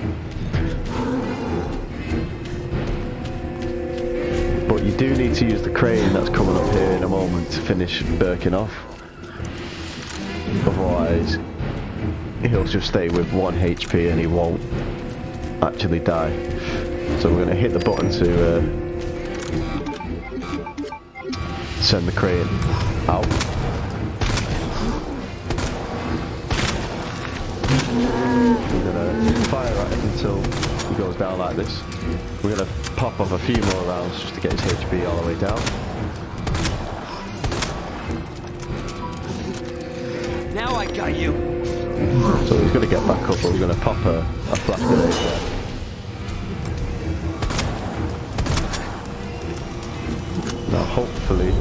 but you do need to use the crane that's coming up here in a moment to finish Birkin off. Otherwise, he'll just stay with 1 HP and he won't actually die. So we're going to hit the button to send the crane out. We're going to fire at him until he goes down like this. We're going to pop off a few more rounds just to get his HP all the way down. Now I got you. So he's going to get back up, but we're going to pop a flash grenade there. Now hopefully,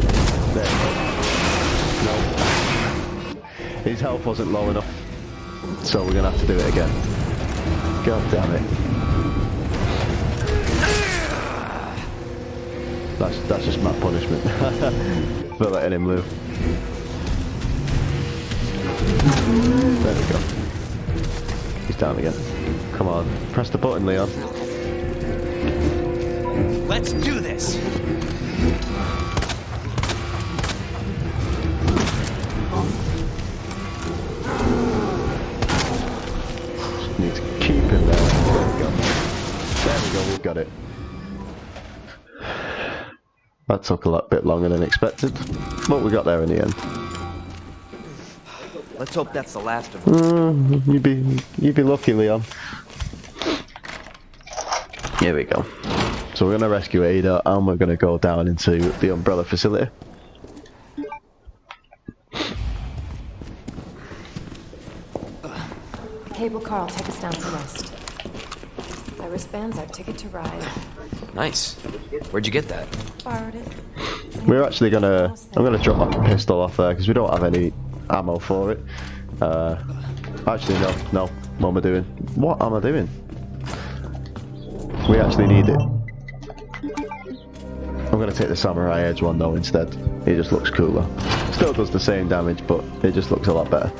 there we go. No. His health wasn't low enough, so we're going to have to do it again. God damn it. That's just my punishment for letting him live. There we go. He's down again. Come on, press the button, Leon. Let's do this. Just need to keep him there. There we go. There we go, we've got it. That took a bit longer than expected, but we got there in the end. Let's hope that's the last of them. You'd be lucky, Leon. Here we go. So we're gonna rescue Ada, and we're gonna go down into the Umbrella facility. Cable Carl, take us down to West. That wristband's our ticket to ride. Nice. Where'd you get that? Borrowed it. We're actually gonna... I'm gonna drop my pistol off there, because we don't have any ammo for it. Actually, no. What am I doing? What am I doing? We actually need it. I'm gonna take the Samurai Edge one though instead. It just looks cooler. Still does the same damage, but it just looks a lot better.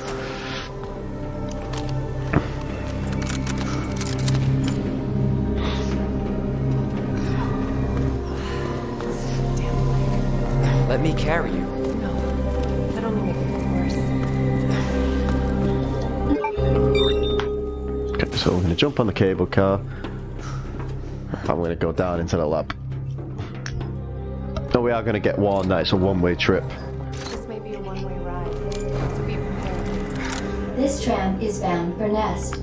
Let me carry you. No, that only makes it worse. Okay, so we're gonna jump on the cable car. I'm gonna go down into the lab. No, we are gonna get warned that it's a one-way trip. This may be a one-way ride, so be prepared. This tram is bound for Nest.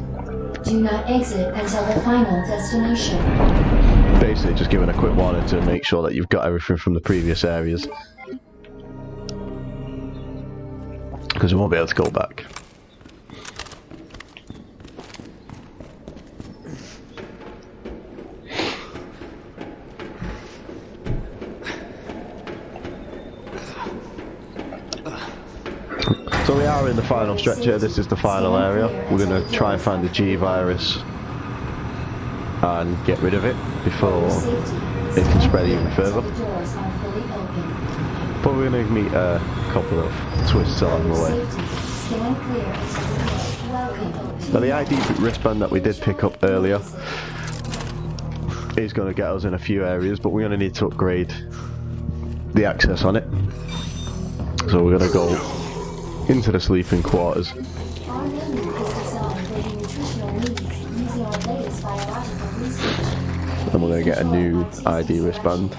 Do not exit until the final destination. Basically, just giving a quick warning to make sure that you've got everything from the previous areas. Because we won't be able to go back. So we are in the final stretch here. This is the final area. We're going to try and find the G virus and get rid of it before it can spread even further. But we're going to meet a couple of twists along the way. Now the ID wristband that we did pick up earlier is going to get us in a few areas, but we're going to need to upgrade the access on it. So we're going to go into the sleeping quarters. And we're going to get a new ID wristband.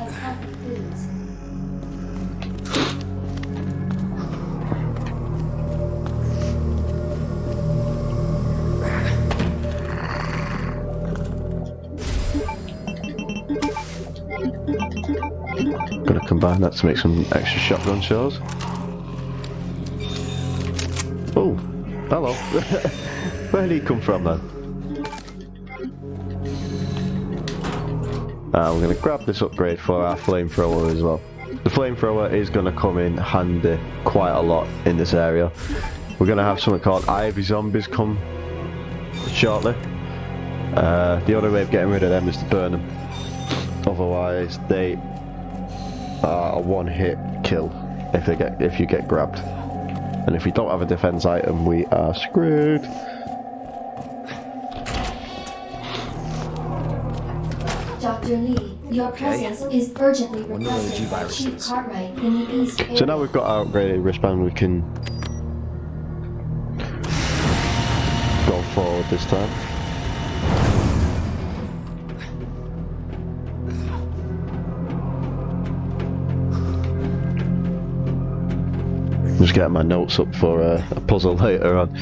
Going to combine that to make some extra shotgun shells. Oh, hello. Where did he come from then? We're going to grab this upgrade for our flamethrower as well. The flamethrower is going to come in handy quite a lot in this area. We're going to have something called Ivy Zombies come shortly. The only way of getting rid of them is to burn them. Otherwise, they are a one-hit kill if you get grabbed. And if we don't have a defense item, we are screwed. Dr. Lee, your presence is urgently Wonder where the requested by G-Virus Chief is. Cartwright in the East area. So now we've got our upgraded wristband, we can go forward this time. Just getting my notes up for a puzzle later on.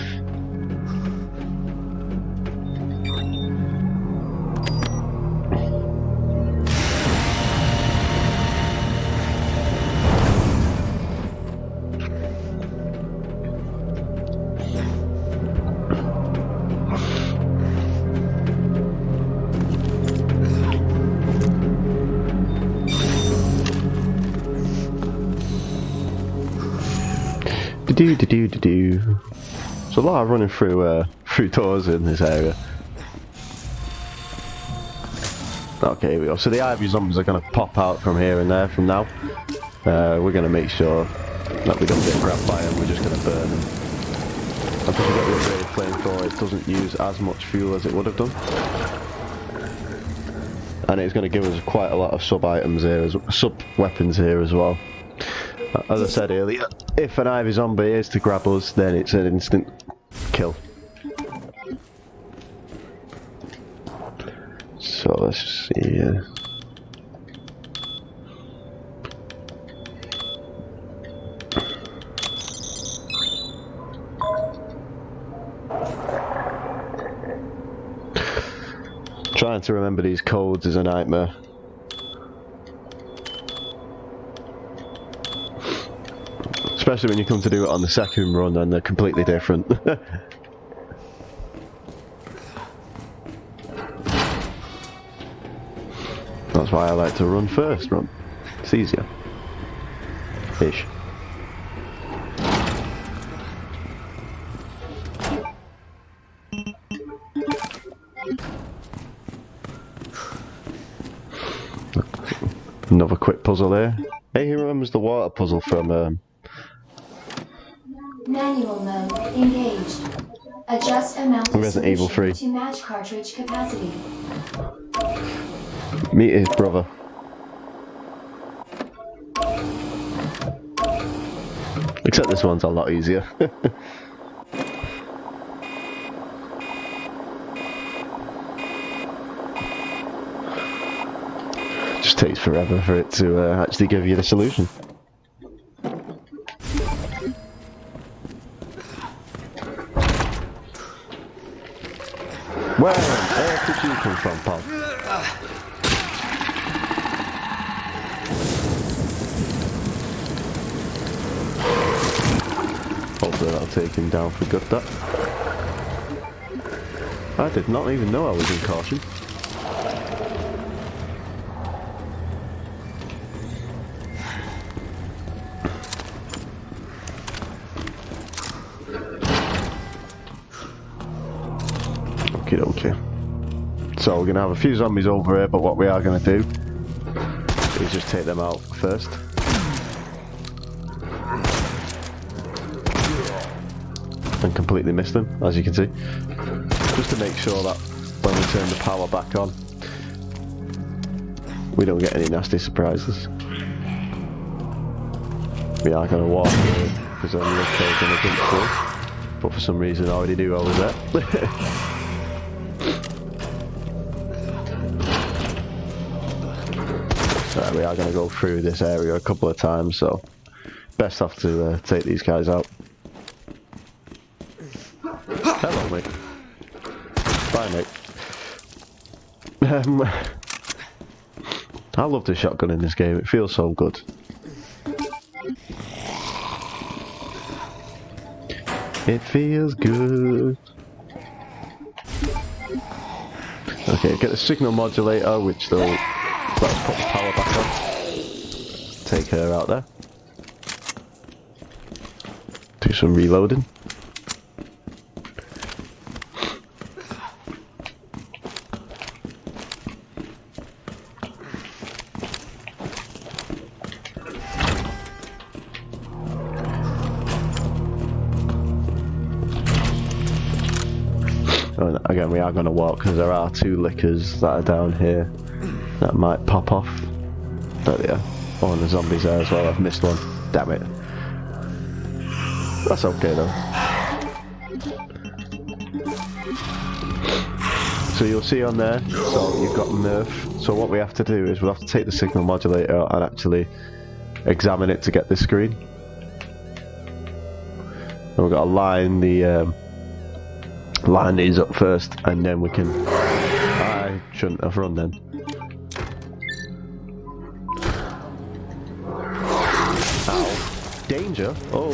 So a lot of running through doors in this area. Okay, here we go. So the ivy zombies are going to pop out from here and there from now. We're going to make sure that we don't get grabbed by them. We're just going to burn them. And because we've got the upgraded flamethrower, it doesn't use as much fuel as it would have done. And it's going to give us quite a lot of sub-items here, sub-weapons here as well. As I said earlier, if an ivy zombie is to grab us, then it's an instant kill. So let's just see here. Trying to remember these codes is a nightmare. Especially when you come to do it on the second run and they're completely different. That's why I like to run first run. It's easier. Ish. Another quick puzzle there. Hey, who remembers the water puzzle from Manual mode engaged. Adjust amount of Resident Evil 3. solution to match cartridge capacity. Meet his brother. Except this one's a lot easier. Just takes forever for it to actually give you the solution. Where did you come from, pal? Hopefully that'll take him down for good, that. I did not even know I was in caution. Okay. So we're going to have a few zombies over here, but what we are going to do is just take them out first. And completely miss them, as you can see. Just to make sure that when we turn the power back on, we don't get any nasty surprises. We are going to walk here, because I'm going to jump through. But for some reason I already knew I was there. We are going to go through this area a couple of times, so best have to take these guys out. Hello, mate. Bye, mate. I love the shotgun in this game. It feels so good. It feels good. Okay, get the signal modulator, which they'll let us put the power back on. Take her out there. Do some reloading. And again, we are going to walk because there are two lickers that are down here. That might pop off. There they are. Oh, and the zombies there as well. I've missed one. Damn it. That's okay though. So you'll see on there, so you've got Nerf. So what we have to do is we'll have to take the signal modulator out and actually examine it to get this screen. And we've got to line these up first, and then we can... I shouldn't have run then. Ow. Danger? Oh,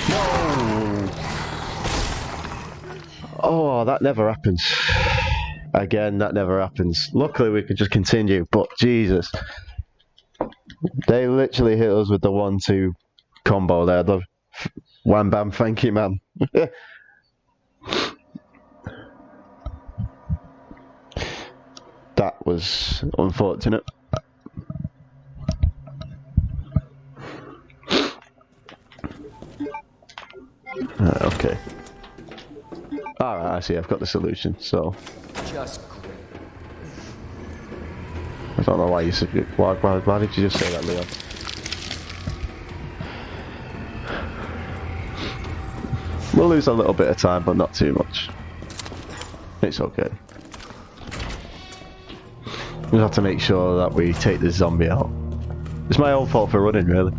no! Oh, that never happens. Again, that never happens. Luckily, we could just continue, but Jesus. They literally hit us with the 1-2 combo there. The wham bam, thank you, man. That was unfortunate. Okay. Alright, I see, I've got the solution, so... Just great. I don't know why you said... Why did you just say that, Leon? We'll lose a little bit of time, but not too much. It's okay. We have to make sure that we take this zombie out. It's my own fault for running, really.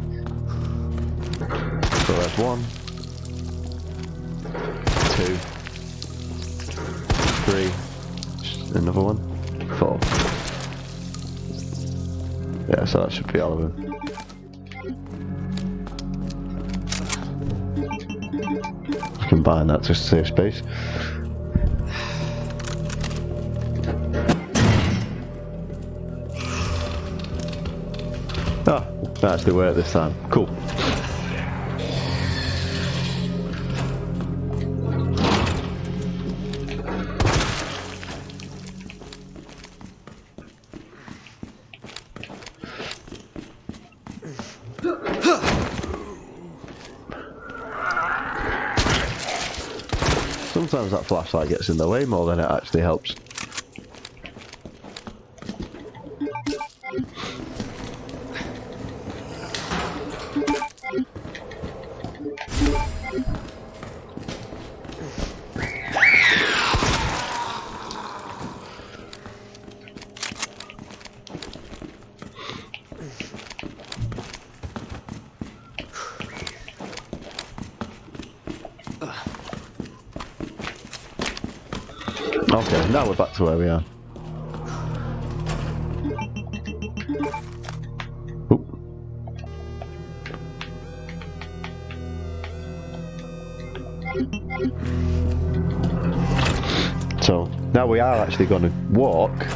So there's 1, 2, 3, another 1, 4. Yeah, so that should be all of them. Combine that just to save space. Oh, that actually worked this time. Cool. Sometimes that flashlight gets in the way more than it actually helps. Okay, now we're back to where we are. Oop. So, now we are actually going to walk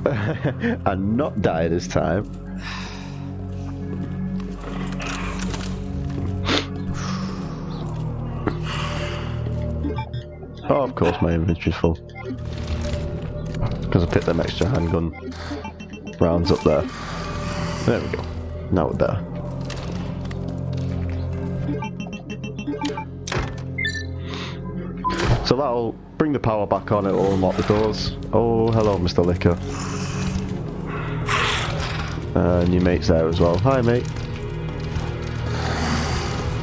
and not die this time. Oh, of course my inventory's full. Because I picked them extra handgun rounds up there. There we go. Now we're there. So that'll bring the power back on, it'll unlock the doors. Oh, hello Mr. Licker. And your mate's there as well. Hi mate.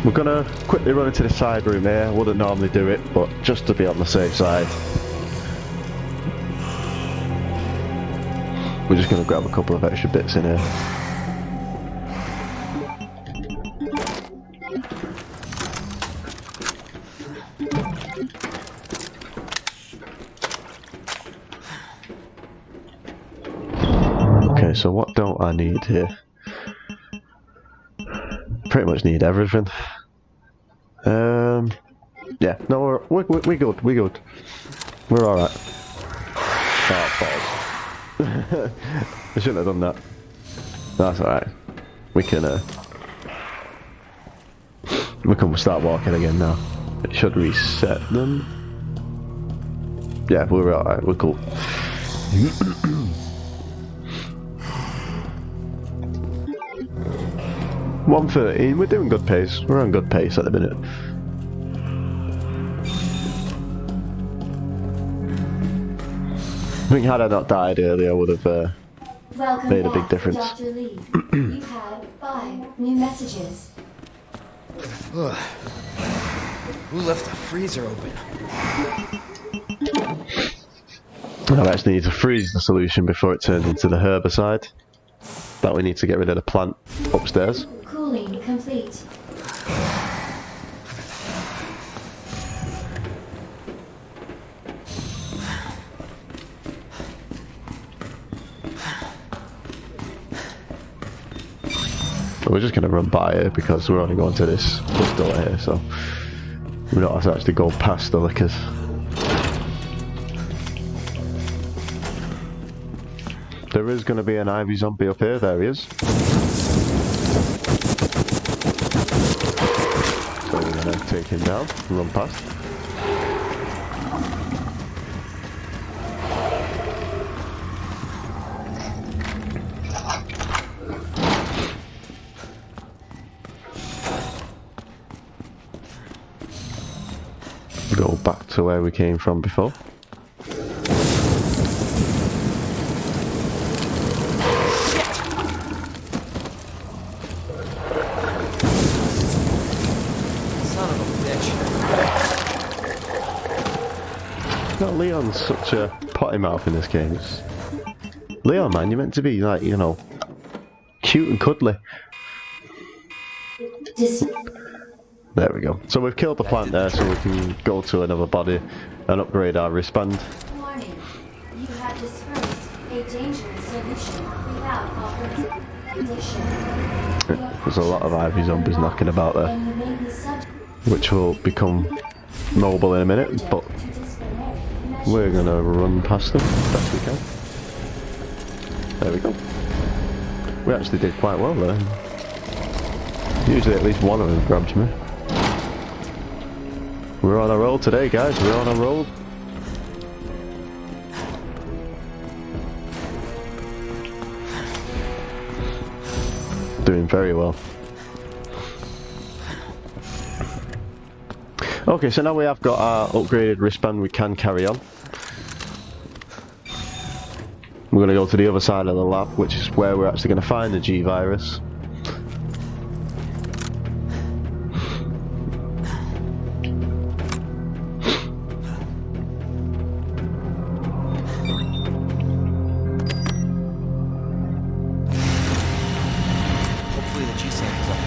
We're gonna quickly run into the side room here. I wouldn't normally do it, but just to be on the safe side. We're just gonna grab a couple of extra bits in here. Okay, so what don't I need here? Pretty much need everything. Yeah, no, we're good, we're good. We're alright. Oh, balls. I shouldn't have done that. That's alright. We can start walking again now. It should reset them. Yeah, we're alright, we're cool. 1:13, we're doing good pace. We're on good pace at the minute. I think had I not died earlier, I would have Welcome made a back, big difference. Dr. Lee. You had 5 new messages. Ugh. Who left the freezer open? I actually need to freeze the solution before it turns into the herbicide. That we need to get rid of the plant upstairs. Cooling complete. We're just going to run by it because we're only going to this door here, so we don't have to actually go past the liquors. There is going to be an ivy zombie up here. There he is. So we're going to take him down and run past. Go back to where we came from before. Son of a bitch. God, Leon's such a potty mouth in this game. Leon, man, you're meant to be like, you know, cute and cuddly. There we go. So we've killed the plant there, so we can go to another body and upgrade our wristband. Warning. You have dispersed a dangerous solution without authorization. There's a lot of ivy zombies knocking about there, And you may be subject which will become mobile in a minute, but to disciplinary measures. we're gonna run past them best we can. There we go. We actually did quite well there. Usually at least one of them grabs me. We're on a roll today, guys. We're on a roll. Doing very well. Okay, so now we have got our upgraded wristband, we can carry on. We're going to go to the other side of the lab, which is where we're actually going to find the G virus. Hopefully the G sample's up.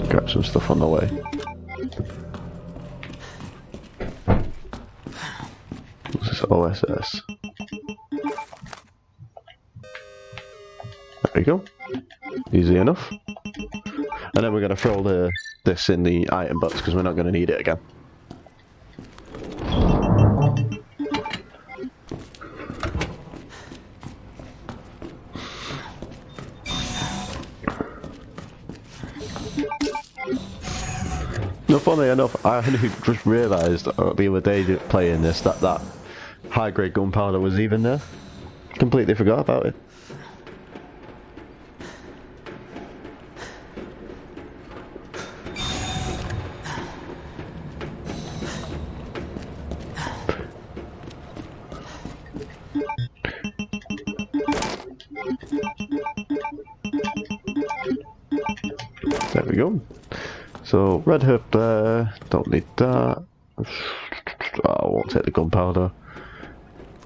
Grab some stuff on the way. What's this OSS? There we go. Easy enough. And then we're going to throw this in the item box because we're not going to need it again. No, funny enough, I only just realised the other day playing this that high grade gunpowder was even there. Completely forgot about it. There we go. So, red herb there, don't need that. Oh, I won't take the gunpowder.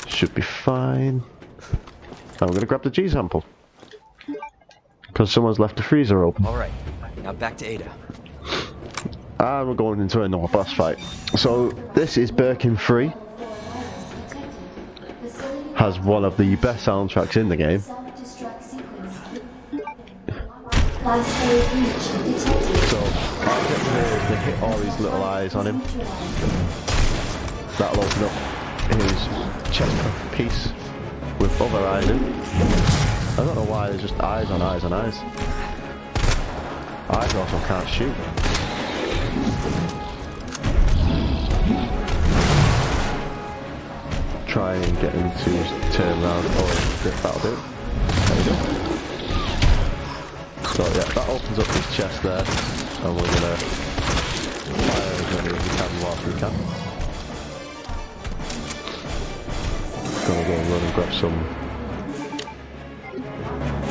Should be fine. I'm going to grab the G sample. Because someone's left the freezer open. Alright, now back to Ada. And we're going into another boss fight. So, this is Birkin 3. Has one of the best soundtracks in the game. Self-destruct sequence. Last save breach detected. So, I'll get to hit all these little eyes on him. That'll open up his chest piece with other eyes in. I don't know why there's just eyes on eyes on eyes. Eyes also can't shoot. Try and get him to turn around or grip, that'll do it. There we go. So yeah, that opens up this chest there, and we're gonna fire as many as we can whilst we can. Gonna go and run and grab some.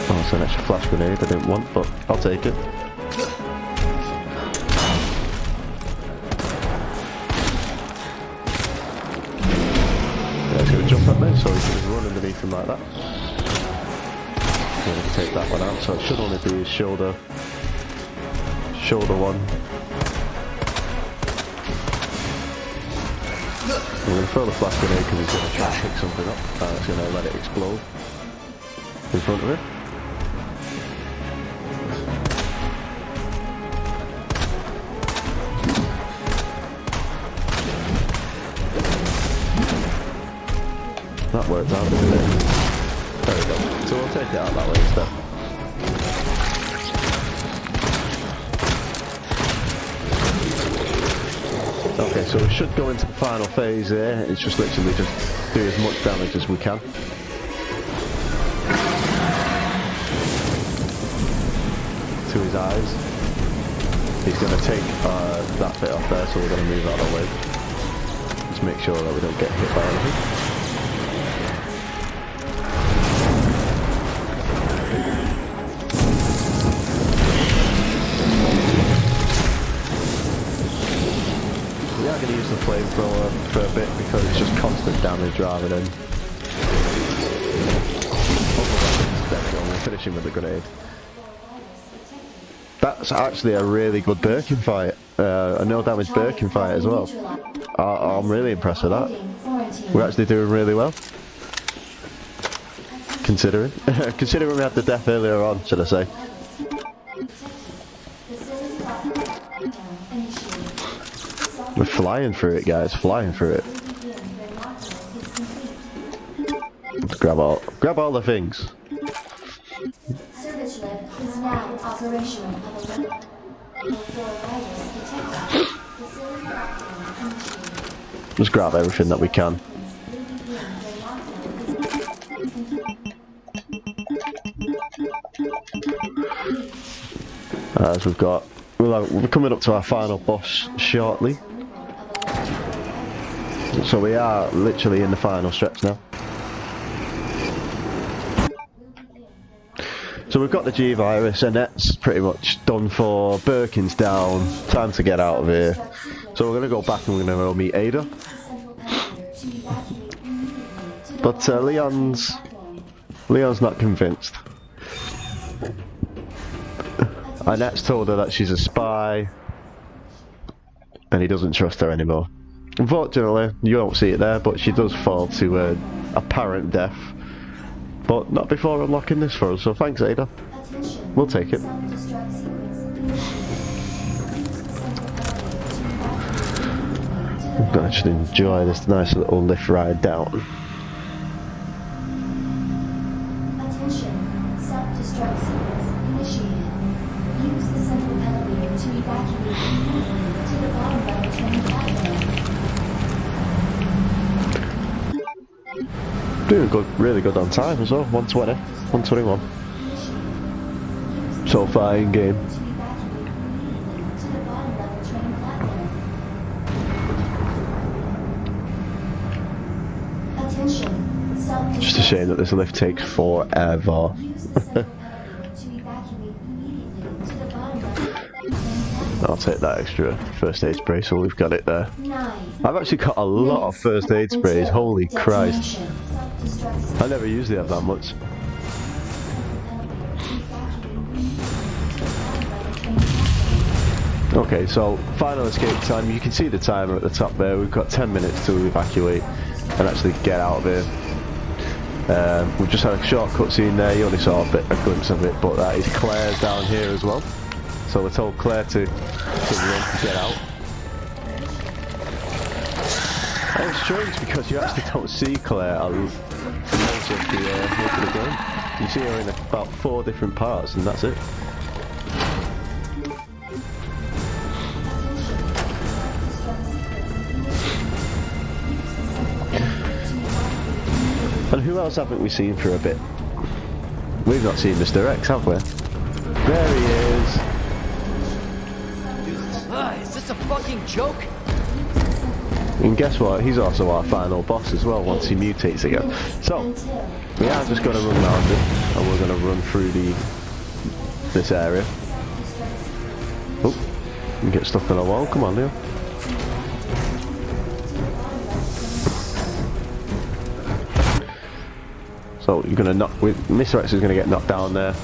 Oh, it's an extra flash grenade I didn't want, but I'll take it. Yeah, it's gonna jump at me, so we can just run underneath him like that. I'm gonna take that one out, so it should only be his shoulder one. I'm going to throw the flash grenade because he's going to try and pick something up, and it's going to let it explode in front of him. That worked out, didn't it? There we go. So we'll take it out that way instead. Okay, so we should go into the final phase here. It's just literally just do as much damage as we can. To his eyes. He's going to take that bit off there, so we're going to move out of the way. Just make sure that we don't get hit by anything. I'm going to use the flamethrower for a bit because it's just constant damage rather than... There we go, we'll finish him with the grenade. That's actually a really good Birkin fight. A no damage Birkin fight as well. I'm really impressed with that. We're actually doing really well. Considering. Considering we had the death earlier on, should I say. We're flying through it, guys, flying through it. Let's grab all the things. Service lift is now operational. Just grab everything that we can. As we've got, we're coming up to our final boss shortly. So we are literally in the final stretch now. So we've got the G-Virus, and that's pretty much done for. Birkin's down, time to get out of here. So we're going to go back and we're going to go meet Ada. But Leon's not convinced. Annette's told her that she's a spy, and he doesn't trust her anymore. Unfortunately, you don't see it there, but she does fall to apparent death. But not before unlocking this for us, so thanks Ada. We'll take it. I'm gonna just enjoy this nice little lift ride down. Attention, self-destruct sequence initiated. Use the central elevator to evacuate immediately to the bottom level train platform. Doing good, really good on time as well. 120, 121. So far in game. Just a shame that this lift takes forever. I'll take that extra first aid spray, so we've got it there. I've actually got a lot of first aid sprays, holy Christ. I never usually have that much. Okay, so final escape time. You can see the timer at the top there. We've got 10 minutes to evacuate and actually get out of here. We've just had a short cutscene there. You only saw a glimpse of it, but that is Claire's down here as well. So we're told Claire to run to get out. And it's strange because you actually don't see Claire most of the game. You see her in about 4 different parts, and that's it. And who else haven't we seen for a bit? We've not seen Mr. X, have we? There he is. Is this a fucking joke? And guess what? He's also our final boss as well once he mutates again. So, we are just going to run around it, and we're going to run through this area. Oh, you get stuck on a wall. Come on, Leo. So you're going to Mr. X is going to get knocked down there,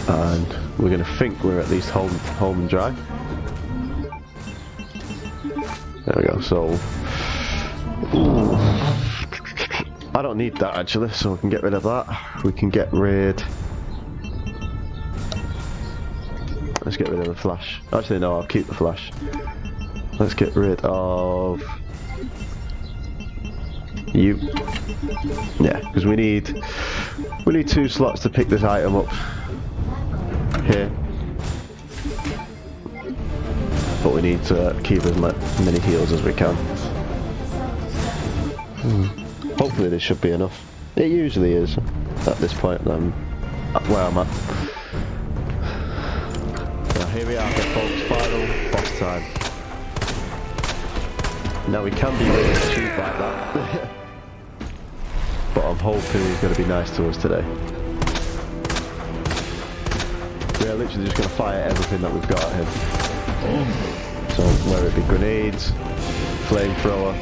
and we're going to think we're at least home and dry. There we go. So, ooh. I don't need that actually, so we can get rid of that. We can get rid. Let's get rid of the flash. Actually, no, I'll keep the flash. Let's get rid of you. Yeah, because we need 2 slots to pick this item up here. But we need to keep as many heals as we can. Hopefully this should be enough. It usually is at this point where I'm at. So here we are, folks, final boss time. Now we can be really cheap like that. But I'm hoping he's going to be nice to us today. We're literally just going to fire everything that we've got at him. So whether it be grenades, flamethrower,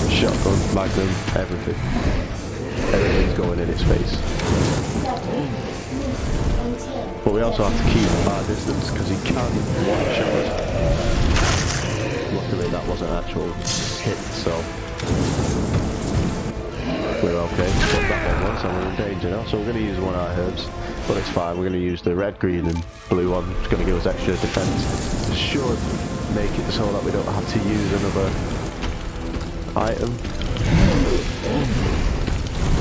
shotgun, magnum, everything. Everything's going in its face. But we also have to keep our distance because he can one-shot us. Luckily that wasn't an actual hit, so we're okay. Got that one once and we're in danger now, so we're going to use one of our herbs. But it's fine, we're going to use the red, green and blue one. It's going to give us extra defense. Should make it so that we don't have to use another item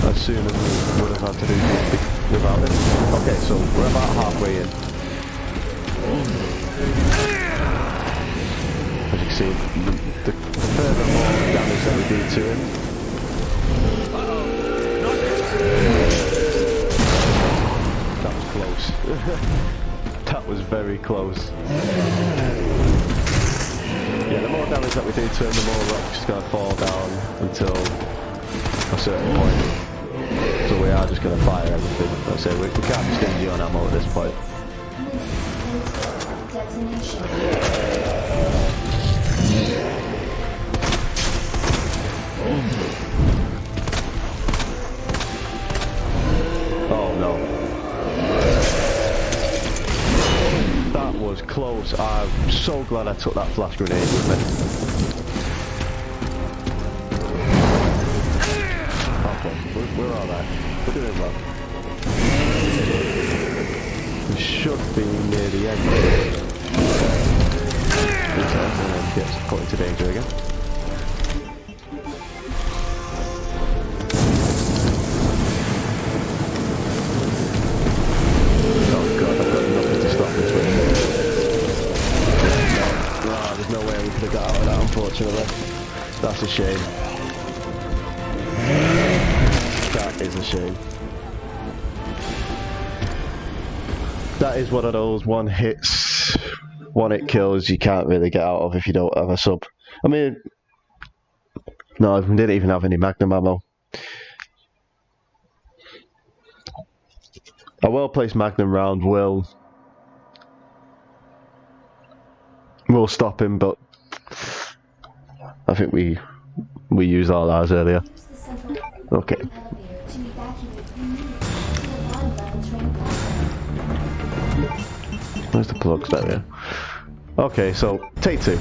as soon as we would have had to do without it. Okay, so we're about halfway in. As you can see, the further more damage that we do to him, that was close. That was very close. Yeah, the more damage that we do to him, the more rocks is going to fall down until a certain point. So we are just going to fire everything. Like I say, we can't be stingy on ammo at this point. Oh no. That was close. I'm so glad I took that flash grenade with me. Okay, we're alright. We're doing well. We should be near the end. Okay, and then gets put into danger again. Oh god, I've got nothing to stop this with. No, there's no way we could have got out of that, unfortunately. That's a shame. That is a shame. That is one of those one hit kills you can't really get out of if you don't have a sub. I mean, no, we didn't even have any magnum ammo. A well-placed magnum round will stop him, but I think we used all ours earlier. Okay. Where's the plugs? There we are. Okay, so take 2.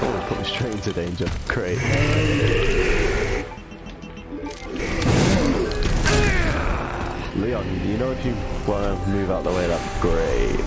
Oh, put me straight into danger. Great. Leon, you know if you want to move out the way, that's great.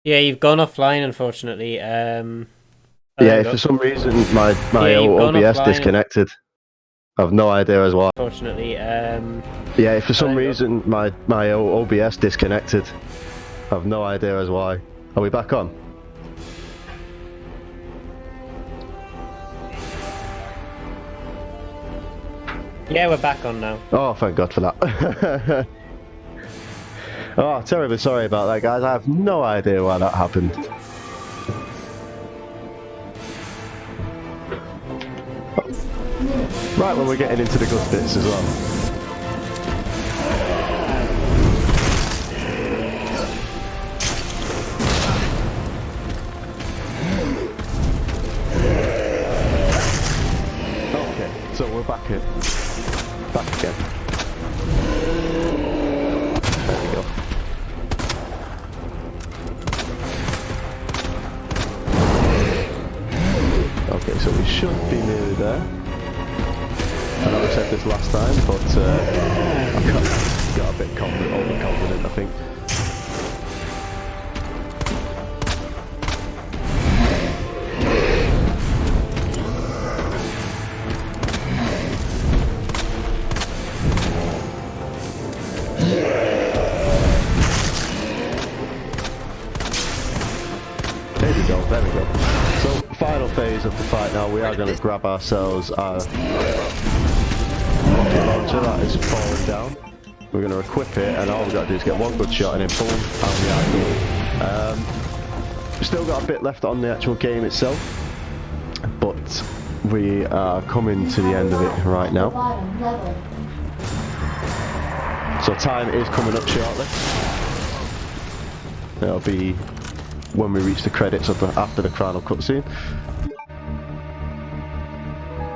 Yeah, you've gone offline, unfortunately. Yeah, if for some reason my Yeah, you've gone OBS offline. disconnected. I've no idea as why. Unfortunately, Yeah, if for some reason my OBS disconnected. I've no idea as why. Are we back on? yeah, we're back on now. Oh, thank God for that. Oh, terribly sorry about that, guys. I have no idea why that happened. Right when we're getting into the good bits as well. Okay, so we're back again. There we go. Okay, so we should be nearly there. I know I said this last time, but I got a bit overconfident, I think. There we go. So, final phase of the fight now. We are going to grab ourselves our rocket launcher that is falling down. We're going to equip it, and all we've got to do is get one good shot, and then boom, and we are good. We've still got a bit left on the actual game itself, but we are coming to the end of it right now. So time is coming up shortly. It'll be when we reach the credits of after the final cutscene.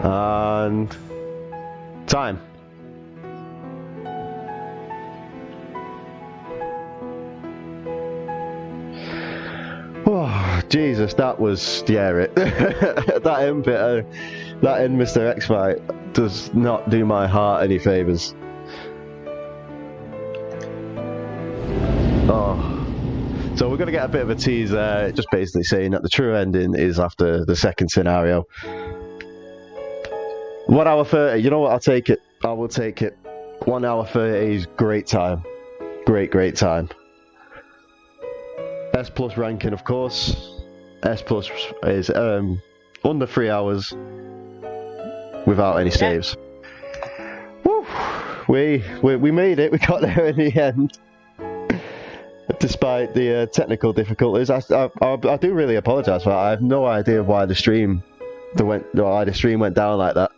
And time. Oh, Jesus, that was it. That end bit, that end Mr. X fight does not do my heart any favours. Oh. So we're going to get a bit of a tease there, just basically saying that the true ending is after the second scenario. 1 hour 30, you know what, I'll take it. I will take it. 1 hour 30 is great time. Great time. S plus ranking, of course. S plus is under 3 hours without any saves. Woo! We made it, we got there in the end. Despite the technical difficulties, I do really apologise for that. I have no idea why the stream went down like that.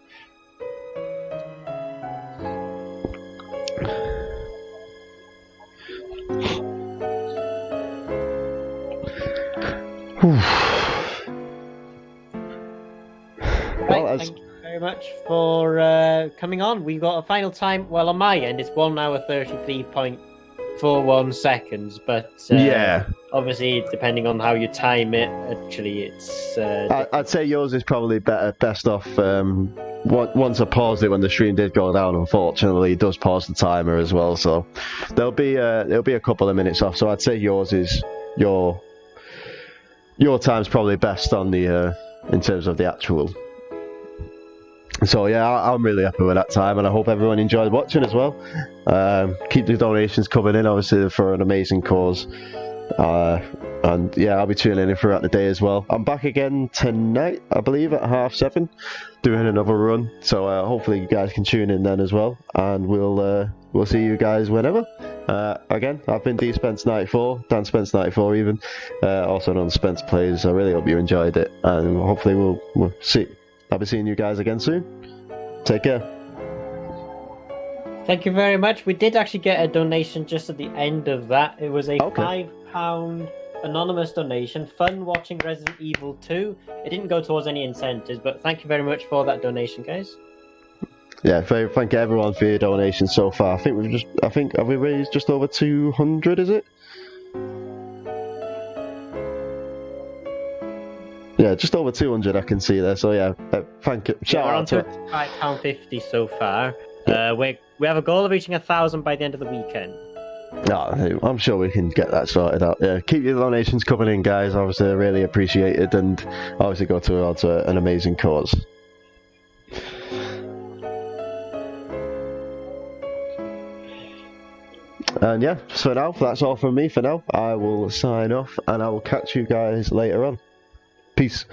Right, thank you very much for coming on. We got a final time. Well, on my end, it's 1 hour 33.41 seconds, but yeah, obviously depending on how you time it, actually it's I'd say yours is probably best off. Once I paused it when the stream did go down, unfortunately it does pause the timer as well, so there'll be a couple of minutes off, so I'd say yours is your time's probably best on the in terms of the actual. So yeah, I'm really happy with that time, and I hope everyone enjoyed watching as well. Keep the donations coming in, obviously, for an amazing cause. And yeah, I'll be tuning in throughout the day as well. I'm back again tonight, I believe, at 7:30, doing another run. So hopefully you guys can tune in then as well, and we'll see you guys whenever. Again, I've been DanSpence94, DanSpence94 even, also known as Spence Plays. I really hope you enjoyed it, and hopefully we'll see. I'll be seeing you guys again soon. Take care. Thank you very much. We did actually get a donation just at the end of that. It was a £5 anonymous donation. Fun watching Resident Evil 2. It didn't go towards any incentives, but thank you very much for that donation, guys. Yeah, thank everyone for your donations so far. I think have we raised just over 200, is it? Yeah, just over 200 I can see there, so yeah, thank you. We're on to £5.50 so far. We have a goal of reaching 1,000 by the end of the weekend. No, I'm sure we can get that sorted out. Yeah, keep your donations coming in, guys. Obviously, I really appreciate it, and obviously go towards an amazing cause. And yeah, so now, that's all from me for now. I will sign off, and I will catch you guys later on. Peace.